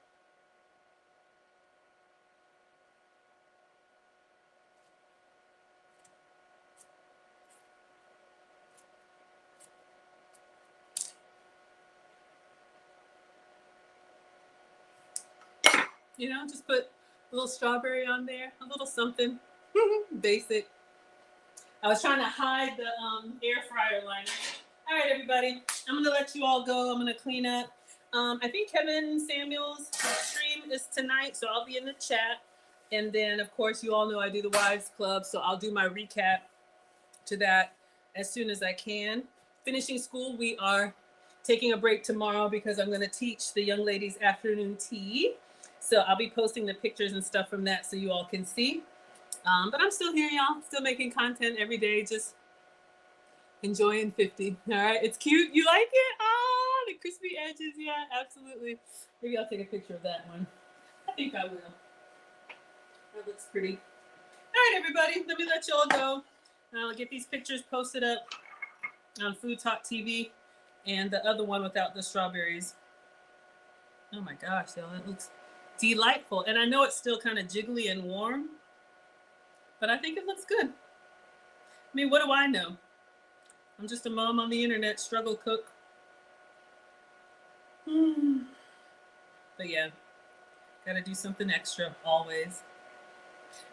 You know, just put a little strawberry on there, a little something basic. I was trying to hide the air fryer liner. All right, everybody, I'm gonna let you all go. I'm gonna clean up. I think Kevin Samuel's stream is tonight, so I'll be in the chat. And then, of course, you all know I do the Wives Club, so I'll do my recap to that as soon as I can. Finishing school, we are taking a break tomorrow because I'm gonna teach the young ladies afternoon tea. So I'll be posting the pictures and stuff from that so you all can see. But I'm still here, y'all. Still making content every day, just enjoying 50. All right, it's cute. You like it? Oh, the crispy edges. Yeah, absolutely. Maybe I'll take a picture of that one. I think I will. That looks pretty. All right, everybody, let me let you all go. I'll get these pictures posted up on Fttv and the other one without the strawberries. Oh my gosh, y'all, it looks delightful. And I know it's still kind of jiggly and warm, but I think it looks good. I mean, what do I know? I'm just a mom on the internet, struggle cook. But yeah, gotta do something extra always.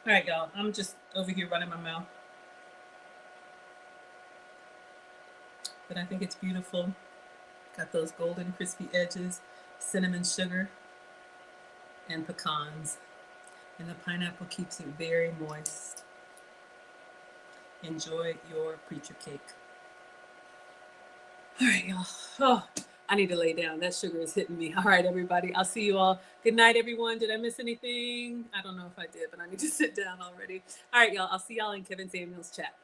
All right, y'all, I'm just over here running my mouth. But I think it's beautiful. Got those golden crispy edges, cinnamon sugar, and pecans. And the pineapple keeps it very moist. Enjoy your preacher cake. All right, y'all. Oh, I need to lay down. That sugar is hitting me. All right, everybody. I'll see you all. Good night, everyone. Did I miss anything? I don't know if I did, but I need to sit down already. All right, y'all. I'll see y'all in Kevin Samuel's chat.